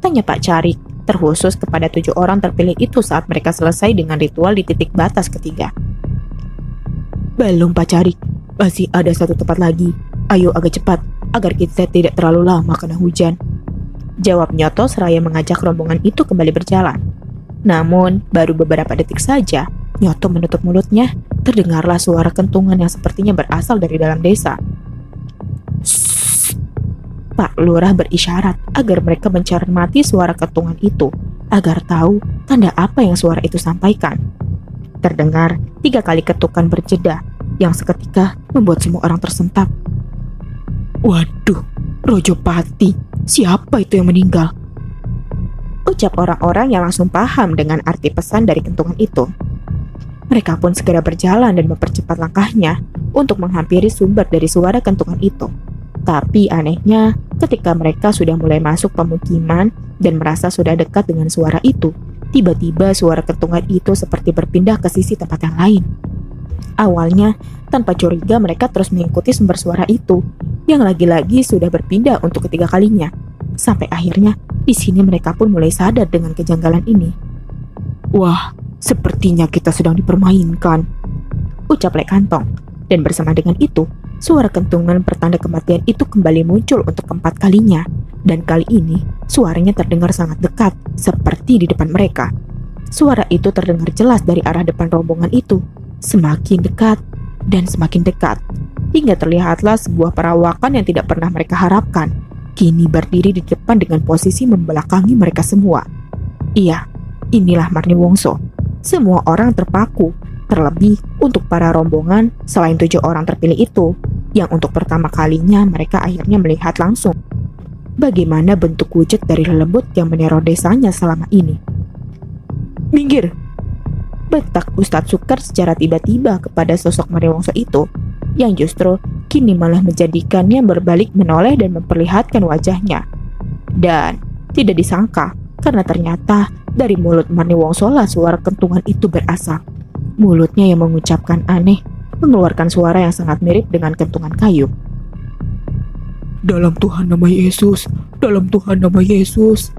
Tanya Pak Carik, terkhusus kepada 7 orang terpilih itu saat mereka selesai dengan ritual di titik batas ketiga. Belum Pak Carik, masih ada satu tempat lagi. Ayo agak cepat, agar kita tidak terlalu lama kena hujan. Jawab Nyoto seraya mengajak rombongan itu kembali berjalan. Namun, baru beberapa detik saja, Nyoto menutup mulutnya, terdengarlah suara kentungan yang sepertinya berasal dari dalam desa. Pak Lurah berisyarat agar mereka mencermati suara kentungan itu, agar tahu tanda apa yang suara itu sampaikan. Terdengar 3 kali ketukan berjeda, yang seketika membuat semua orang tersentak. Waduh, Rojopati, siapa itu yang meninggal? Ucap orang-orang yang langsung paham dengan arti pesan dari kentungan itu. Mereka pun segera berjalan dan mempercepat langkahnya untuk menghampiri sumber dari suara kentungan itu. Tapi anehnya, ketika mereka sudah mulai masuk pemukiman dan merasa sudah dekat dengan suara itu, tiba-tiba suara kentungan itu seperti berpindah ke sisi tempat yang lain. Awalnya, tanpa curiga mereka terus mengikuti sumber suara itu, yang lagi-lagi sudah berpindah untuk ketiga kalinya. Sampai akhirnya, di sini mereka pun mulai sadar dengan kejanggalan ini. Wah, sepertinya kita sedang dipermainkan, ucap Lek Kantong. Dan bersama dengan itu, suara kentungan pertanda kematian itu kembali muncul untuk keempat kalinya. Dan kali ini, suaranya terdengar sangat dekat, seperti di depan mereka. Suara itu terdengar jelas dari arah depan rombongan itu, semakin dekat dan semakin dekat, hingga terlihatlah sebuah perawakan yang tidak pernah mereka harapkan, kini berdiri di depan dengan posisi membelakangi mereka semua. Iya, inilah Marni Wongso. Semua orang terpaku, terlebih untuk para rombongan selain 7 orang terpilih itu, yang untuk pertama kalinya mereka akhirnya melihat langsung bagaimana bentuk wujud dari lelembut yang meneror desanya selama ini. Minggir! Bentak Ustadz Sukar secara tiba-tiba kepada sosok Marni Wongso itu, yang justru kini malah menjadikannya berbalik menoleh dan memperlihatkan wajahnya. Dan tidak disangka, karena ternyata dari mulut Marni Wongso lah suara kentungan itu berasal. Mulutnya yang mengucapkan aneh, mengeluarkan suara yang sangat mirip dengan kentungan kayu. Dalam Tuhan nama Yesus, dalam Tuhan nama Yesus,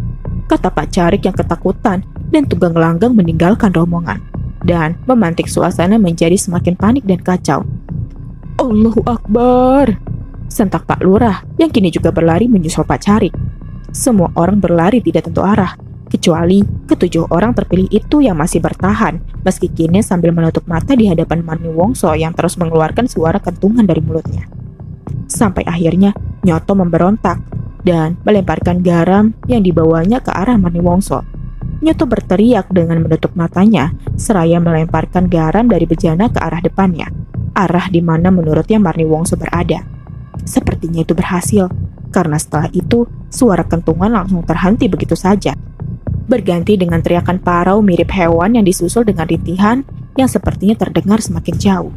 kata Pak Carik yang ketakutan dan tunggang langgang meninggalkan rombongan, dan memantik suasana menjadi semakin panik dan kacau. Allahu Akbar, sentak Pak Lurah yang kini juga berlari menyusul Pak Carik. Semua orang berlari tidak tentu arah, kecuali ke-7 orang terpilih itu yang masih bertahan, meski kini sambil menutup mata di hadapan Marni Wongso yang terus mengeluarkan suara kentungan dari mulutnya. Sampai akhirnya Nyoto memberontak dan melemparkan garam yang dibawanya ke arah Marni Wongso. Nyoto berteriak dengan menutup matanya, seraya melemparkan garam dari bejana ke arah depannya, arah di mana menurutnya Marni Wongso berada. Sepertinya itu berhasil, karena setelah itu suara kentungan langsung terhenti begitu saja, berganti dengan teriakan parau mirip hewan yang disusul dengan rintihan yang sepertinya terdengar semakin jauh.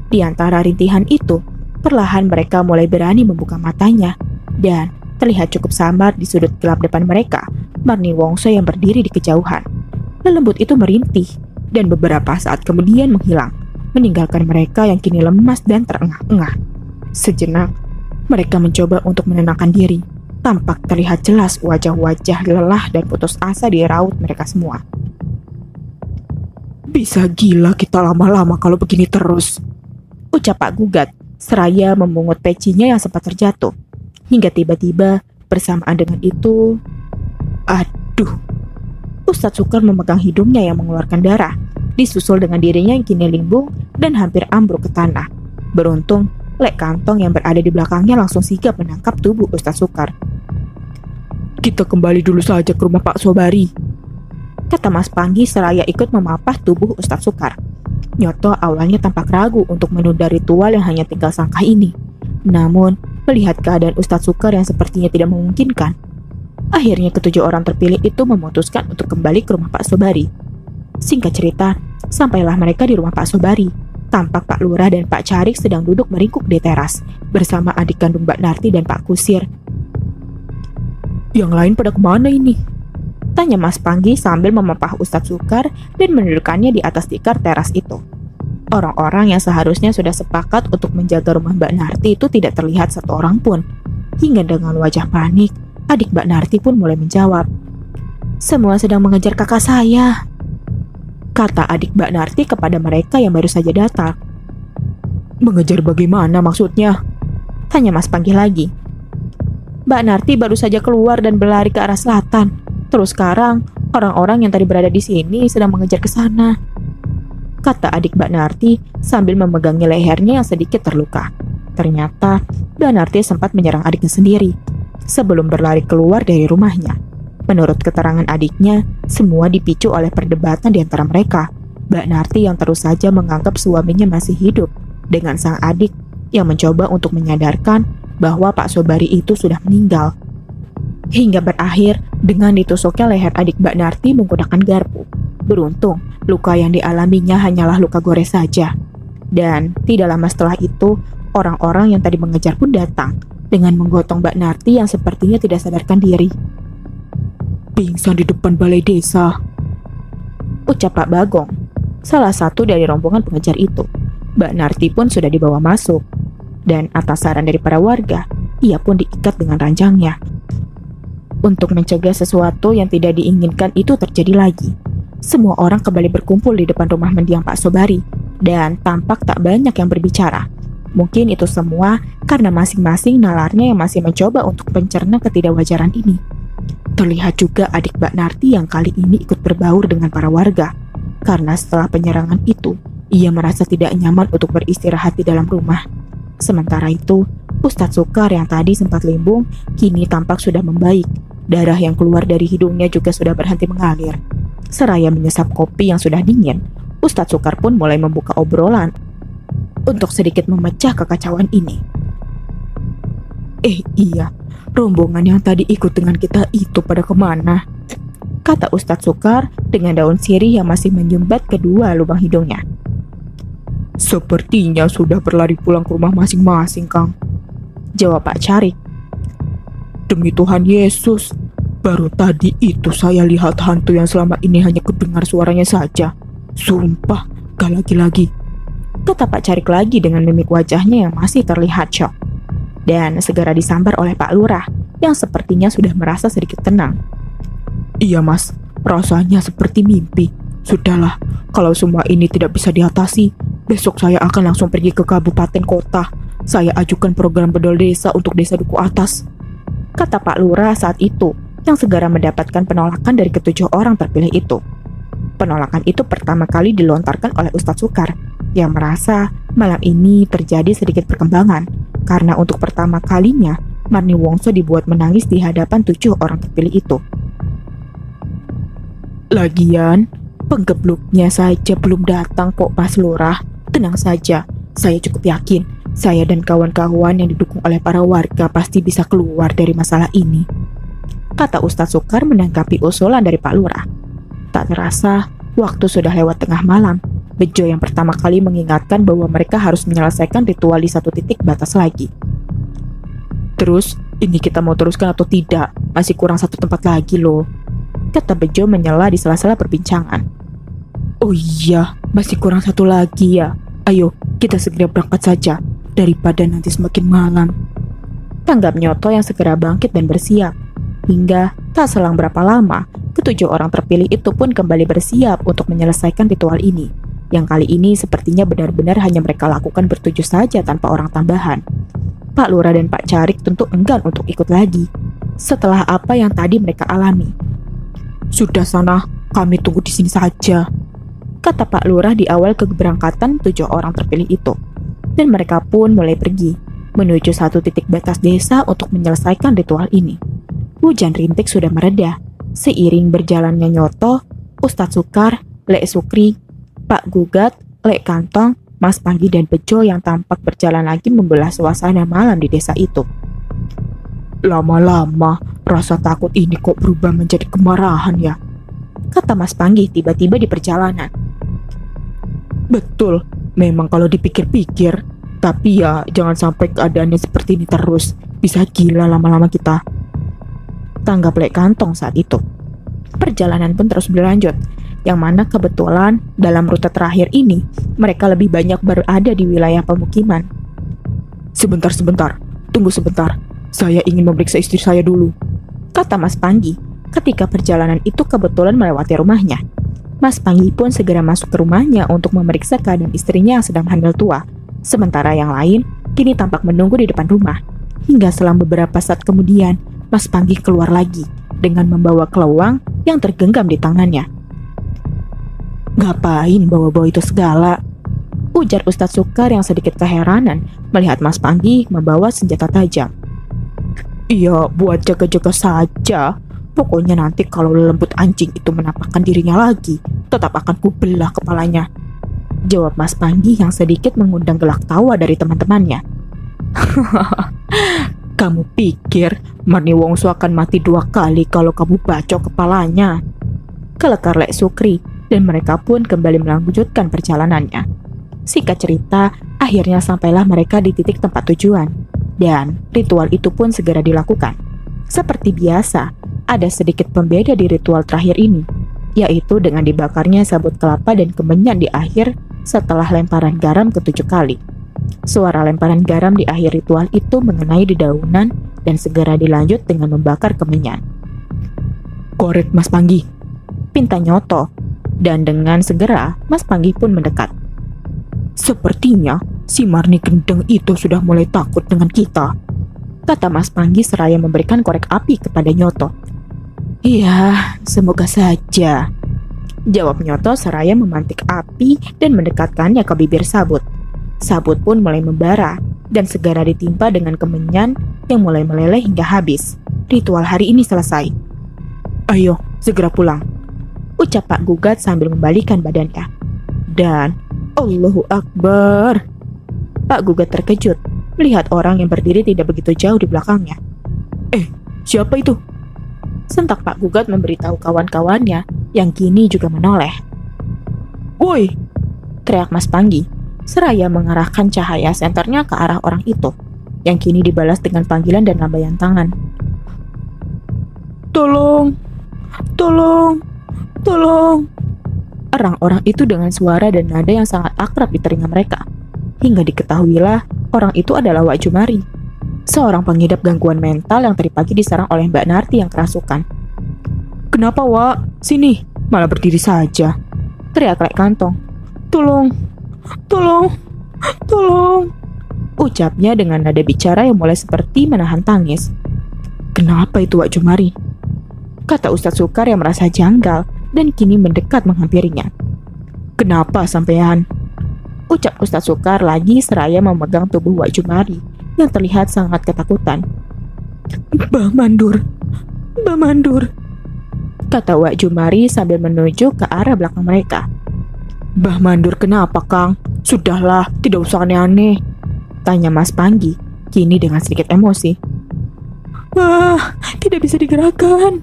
Di antara rintihan itu, perlahan mereka mulai berani membuka matanya, dan terlihat cukup samar di sudut gelap depan mereka, Marni Wongso yang berdiri di kejauhan. Lelembut itu merintih, dan beberapa saat kemudian menghilang, meninggalkan mereka yang kini lemas dan terengah-engah. Sejenak, mereka mencoba untuk menenangkan diri. Tampak terlihat jelas wajah-wajah lelah dan putus asa di raut mereka semua. Bisa gila kita lama-lama kalau begini terus, ucap Pak Gugat, seraya memungut pecinya yang sempat terjatuh. Hingga tiba-tiba bersamaan dengan itu, aduh, Ustadz Sukar memegang hidungnya yang mengeluarkan darah, disusul dengan dirinya yang kini limbung dan hampir ambruk ke tanah. Beruntung, Lek Kantong yang berada di belakangnya langsung sigap menangkap tubuh Ustadz Sukar. Kita kembali dulu saja ke rumah Pak Sobari, kata Mas Panggi seraya ikut memapah tubuh Ustadz Sukar. Nyoto awalnya tampak ragu untuk menunda ritual yang hanya tinggal selangkah ini. Namun, melihat keadaan Ustadz Sukar yang sepertinya tidak memungkinkan, akhirnya ke-7 orang terpilih itu memutuskan untuk kembali ke rumah Pak Sobari. Singkat cerita, sampailah mereka di rumah Pak Sobari. Tampak Pak Lurah dan Pak Carik sedang duduk meringkuk di teras, bersama adik kandung Mbak Narti dan Pak Kusir. Yang lain pada kemana ini? Tanya Mas Panggi sambil memapah Ustadz Sukar dan menundukkannya di atas tikar teras itu. Orang-orang yang seharusnya sudah sepakat untuk menjaga rumah Mbak Narti itu tidak terlihat satu orang pun. Hingga dengan wajah panik, adik Mbak Narti pun mulai menjawab. "Semua sedang mengejar kakak saya," kata adik Mbak Narti kepada mereka yang baru saja datang. Mengejar bagaimana maksudnya? Tanya Mas Panggi lagi. "Mbak Narti baru saja keluar dan berlari ke arah selatan. Terus sekarang, orang-orang yang tadi berada di sini sedang mengejar ke sana," kata adik Mbak Narti sambil memegangi lehernya yang sedikit terluka. Ternyata, Mbak Narti sempat menyerang adiknya sendiri sebelum berlari keluar dari rumahnya. Menurut keterangan adiknya, semua dipicu oleh perdebatan di antara mereka. Mbak Narti yang terus saja menganggap suaminya masih hidup, dengan sang adik yang mencoba untuk menyadarkan bahwa Pak Sobari itu sudah meninggal. Hingga berakhir dengan ditusuknya leher adik Mbak Narti menggunakan garpu. Beruntung, luka yang dialaminya hanyalah luka gores saja. Dan tidak lama setelah itu, orang-orang yang tadi mengejar pun datang dengan menggotong Mbak Narti yang sepertinya tidak sadarkan diri. "Pingsan di depan balai desa," ucap Pak Bagong, salah satu dari rombongan pengejar itu. Mbak Narti pun sudah dibawa masuk. Dan atas saran dari para warga, ia pun diikat dengan ranjangnya. Untuk mencegah sesuatu yang tidak diinginkan itu terjadi lagi, semua orang kembali berkumpul di depan rumah mendiang Pak Sobari, dan tampak tak banyak yang berbicara. Mungkin itu semua karena masing-masing nalarnya yang masih mencoba untuk mencerna ketidakwajaran ini. Terlihat juga adik Mbak Narti yang kali ini ikut berbaur dengan para warga, karena setelah penyerangan itu, ia merasa tidak nyaman untuk beristirahat di dalam rumah. Sementara itu, Ustadz Sukar yang tadi sempat limbung, kini tampak sudah membaik. Darah yang keluar dari hidungnya juga sudah berhenti mengalir. Seraya menyesap kopi yang sudah dingin, Ustadz Sukar pun mulai membuka obrolan untuk sedikit memecah kekacauan ini. Iya, rombongan yang tadi ikut dengan kita itu pada kemana?" kata Ustadz Sukar dengan daun sirih yang masih menyumbat kedua lubang hidungnya. "Sepertinya sudah berlari pulang ke rumah masing-masing, Kang," jawab Pak Carik. "Demi Tuhan Yesus, baru tadi itu saya lihat hantu yang selama ini hanya kedengar suaranya saja. Sumpah, gak lagi-lagi," kata Pak Carik lagi dengan mimik wajahnya yang masih terlihat syok. Dan segera disambar oleh Pak Lurah yang sepertinya sudah merasa sedikit tenang. "Iya Mas, rasanya seperti mimpi. Sudahlah, kalau semua ini tidak bisa diatasi, besok saya akan langsung pergi ke kabupaten kota. Saya ajukan program bedol desa untuk desa Duku Atas," kata Pak Lurah saat itu, yang segera mendapatkan penolakan dari ketujuh orang terpilih itu. Penolakan itu pertama kali dilontarkan oleh Ustadz Sukar, yang merasa malam ini terjadi sedikit perkembangan, karena untuk pertama kalinya Marni Wongso dibuat menangis di hadapan 7 orang terpilih itu. "Lagian, penggebluknya saja belum datang kok Mas Lurah. Tenang saja, saya cukup yakin saya dan kawan-kawan yang didukung oleh para warga pasti bisa keluar dari masalah ini," kata Ustadz Sukar menanggapi usulan dari Pak Lurah. Tak terasa, waktu sudah lewat tengah malam. Bejo yang pertama kali mengingatkan bahwa mereka harus menyelesaikan ritual di satu titik batas lagi. "Terus, ini kita mau teruskan atau tidak? Masih kurang satu tempat lagi loh," kata Bejo menyela di sela-sela perbincangan. "Oh iya, masih kurang satu lagi ya. Ayo, kita segera berangkat saja, daripada nanti semakin malam," tanggap Nyoto yang segera bangkit dan bersiap. Hingga tak selang berapa lama, ketujuh orang terpilih itu pun kembali bersiap untuk menyelesaikan ritual ini, yang kali ini sepertinya benar-benar hanya mereka lakukan bertujuh saja tanpa orang tambahan. Pak Lurah dan Pak Carik tentu enggan untuk ikut lagi, setelah apa yang tadi mereka alami. "Sudah sana, kami tunggu di sini saja," kata Pak Lurah di awal keberangkatan 7 orang terpilih itu. Dan mereka pun mulai pergi, menuju satu titik batas desa untuk menyelesaikan ritual ini. Hujan rintik sudah mereda, seiring berjalannya Nyoto, Ustadz Sukar, Lek Sukri, Pak Gugat, Lek Kantong, Mas Panggi dan Bejo yang tampak berjalan lagi membelah suasana malam di desa itu. "Lama-lama, rasa takut ini kok berubah menjadi kemarahan ya," kata Mas Panggi tiba-tiba di perjalanan. "Betul, memang kalau dipikir-pikir, tapi ya jangan sampai keadaannya seperti ini terus. Bisa gila lama-lama kita," tanggap Lek Kantong saat itu. Perjalanan pun terus berlanjut. yang mana kebetulan dalam rute terakhir ini mereka lebih banyak berada di wilayah pemukiman. Sebentar, tunggu sebentar. Saya ingin memeriksa istri saya dulu, kata Mas Panggi ketika perjalanan itu kebetulan melewati rumahnya. Mas Panggi pun segera masuk ke rumahnya untuk memeriksa keadaan istrinya yang sedang hamil tua. Sementara yang lain kini tampak menunggu di depan rumah. Hingga selang beberapa saat kemudian, Mas Panggi keluar lagi dengan membawa kelewang yang tergenggam di tangannya. "Ngapain bawa-bawa itu segala?" ujar Ustadz Sukar yang sedikit keheranan melihat Mas Panggi membawa senjata tajam. "Iya, buat jaga-jaga saja. Pokoknya nanti kalau lembut anjing itu menampakkan dirinya lagi, tetap akan kubelah kepalanya," jawab Mas Panggi yang sedikit mengundang gelak tawa dari teman-temannya. "Kamu pikir Marni Wongso akan mati 2 kali kalau kamu bacok kepalanya?" kelekar Lek Sukri, dan mereka pun kembali melanjutkan perjalanannya. Singkat cerita, akhirnya sampailah mereka di titik tempat tujuan, dan ritual itu pun segera dilakukan. Seperti biasa, ada sedikit pembeda di ritual terakhir ini, yaitu dengan dibakarnya sabut kelapa dan kemenyan di akhir setelah lemparan garam ke-7 kali. Suara lemparan garam di akhir ritual itu mengenai dedaunan dan segera dilanjut dengan membakar kemenyan. "Korek Mas Panggi," pinta Nyoto, dan dengan segera Mas Panggi pun mendekat. "Sepertinya si Marni Gendeng itu sudah mulai takut dengan kita," kata Mas Panggi seraya memberikan korek api kepada Nyoto. "Iya, semoga saja," jawab Nyoto seraya memantik api dan mendekatkannya ke bibir sabut. Sabut pun mulai membara dan segera ditimpa dengan kemenyan yang mulai meleleh hingga habis. Ritual hari ini selesai. "Ayo, segera pulang," ucap Pak Gugat sambil membalikan badannya. Dan Allahu Akbar. Pak Gugat terkejut melihat orang yang berdiri tidak begitu jauh di belakangnya. Siapa itu?" sentak Pak Gugat memberitahu kawan-kawannya yang kini juga menoleh. "Woi!" teriak Mas Panggi seraya mengarahkan cahaya senternya ke arah orang itu, yang kini dibalas dengan panggilan dan lambaian tangan. Tolong!" Erang orang itu dengan suara dan nada yang sangat akrab di telinga mereka. Hingga diketahuilah orang itu adalah Wak Jumari, seorang pengidap gangguan mental yang tadi pagi diserang oleh Mbak Narti yang kerasukan. "Kenapa, Wak? Sini, malah berdiri saja," teriak Lek Kantong. Tolong!" ucapnya dengan nada bicara yang mulai seperti menahan tangis. "Kenapa itu Wak Jumari?" kata Ustadz Sukar yang merasa janggal dan kini mendekat menghampirinya. "Kenapa sampean?" ucap Ustadz Sukar lagi seraya memegang tubuh Wak Jumari yang terlihat sangat ketakutan. Mbah Mandur," kata Wak Jumari sambil menuju ke arah belakang mereka. "Mbah Mandur kenapa, Kang? Sudahlah, tidak usah aneh-aneh," tanya Mas Panggi, kini dengan sedikit emosi. Tidak bisa digerakkan,"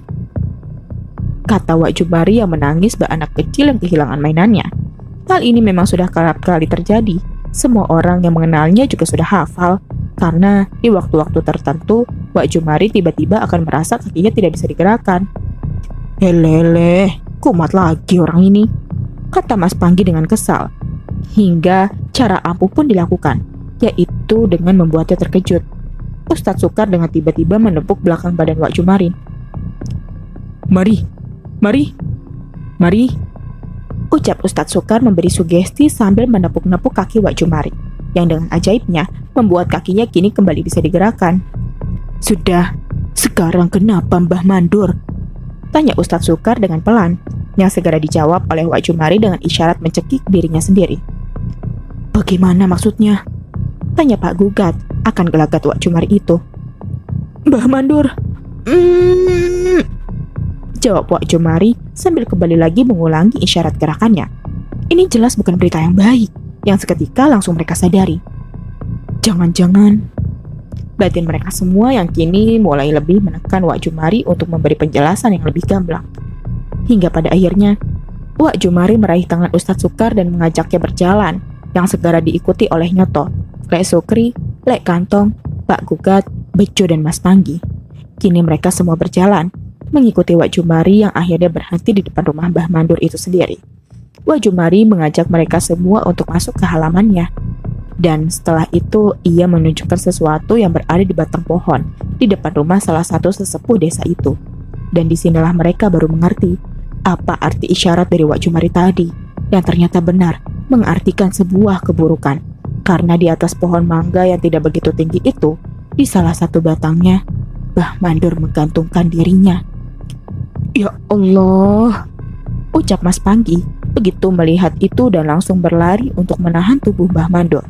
kata Wak Jumari yang menangis bak anak kecil yang kehilangan mainannya. Hal ini memang sudah kerap kali terjadi. Semua orang yang mengenalnya juga sudah hafal, karena di waktu-waktu tertentu Wak Jumari tiba-tiba akan merasa kakinya tidak bisa digerakkan. "Eleleh, kumat lagi orang ini," kata Mas Panggi dengan kesal. Hingga cara ampuh pun dilakukan, yaitu dengan membuatnya terkejut. Ustadz Sukar dengan tiba-tiba menepuk belakang badan Wak Jumari. Mari," ucap Ustadz Sukar memberi sugesti sambil menepuk-nepuk kaki Wak Jumari, yang dengan ajaibnya membuat kakinya kini kembali bisa digerakkan. "Sudah, sekarang kenapa Mbah Mandur?" tanya Ustadz Sukar dengan pelan, yang segera dijawab oleh Wak Jumari dengan isyarat mencekik dirinya sendiri. "Bagaimana maksudnya?" tanya Pak Gugat akan gelagat Wak Jumari itu. "Mbah Mandur," jawab Wak Jumari sambil kembali lagi mengulangi isyarat gerakannya. Ini jelas bukan berita yang baik, yang seketika langsung mereka sadari. Jangan-jangan batin mereka semua yang kini mulai lebih menekan Wak Jumari untuk memberi penjelasan yang lebih gamblang. Hingga pada akhirnya, Wak Jumari meraih tangan Ustadz Sukar dan mengajaknya berjalan, yang segera diikuti oleh Nyoto, Lek Sukri, Lek Kantong, Pak Gugat, Bejo, dan Mas Panggi. Kini mereka semua berjalan, mengikuti Wak Jumari yang akhirnya berhenti di depan rumah Mbah Mandur itu sendiri. Wak Jumari mengajak mereka semua untuk masuk ke halamannya. Dan setelah itu ia menunjukkan sesuatu yang berada di batang pohon di depan rumah salah satu sesepuh desa itu. Dan disinilah mereka baru mengerti apa arti isyarat dari Wak Jumari tadi, yang ternyata benar mengartikan sebuah keburukan. Karena di atas pohon mangga yang tidak begitu tinggi itu, di salah satu batangnya, Mbah Mandur menggantungkan dirinya. Ya Allah, Ucap Mas Panggi begitu melihat itu dan langsung berlari untuk menahan tubuh Mbah Mandur.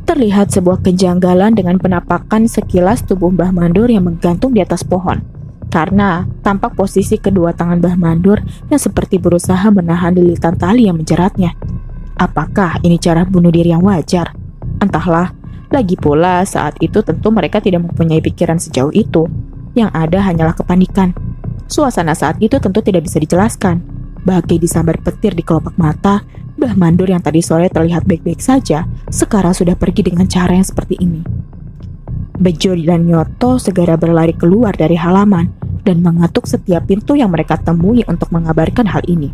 Terlihat sebuah kejanggalan dengan penampakan sekilas tubuh Mbah Mandur yang menggantung di atas pohon. Karena tampak posisi kedua tangan Mbah Mandur yang seperti berusaha menahan lilitan tali yang menjeratnya. Apakah ini cara bunuh diri yang wajar? Entahlah, lagi pula saat itu tentu mereka tidak mempunyai pikiran sejauh itu. Yang ada hanyalah kepanikan. Suasana saat itu tentu tidak bisa dijelaskan. Bagai disambar petir di kelopak mata, Mbah Mandur yang tadi sore terlihat baik-baik saja, sekarang sudah pergi dengan cara yang seperti ini. Bejo dan Nyoto segera berlari keluar dari halaman dan mengetuk setiap pintu yang mereka temui untuk mengabarkan hal ini.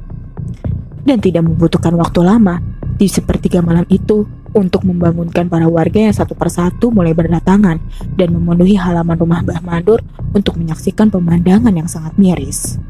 Dan tidak membutuhkan waktu lama, di sepertiga malam itu, untuk membangunkan para warga yang satu persatu mulai berdatangan dan memenuhi halaman rumah Mbah Mandur untuk menyaksikan pemandangan yang sangat miris.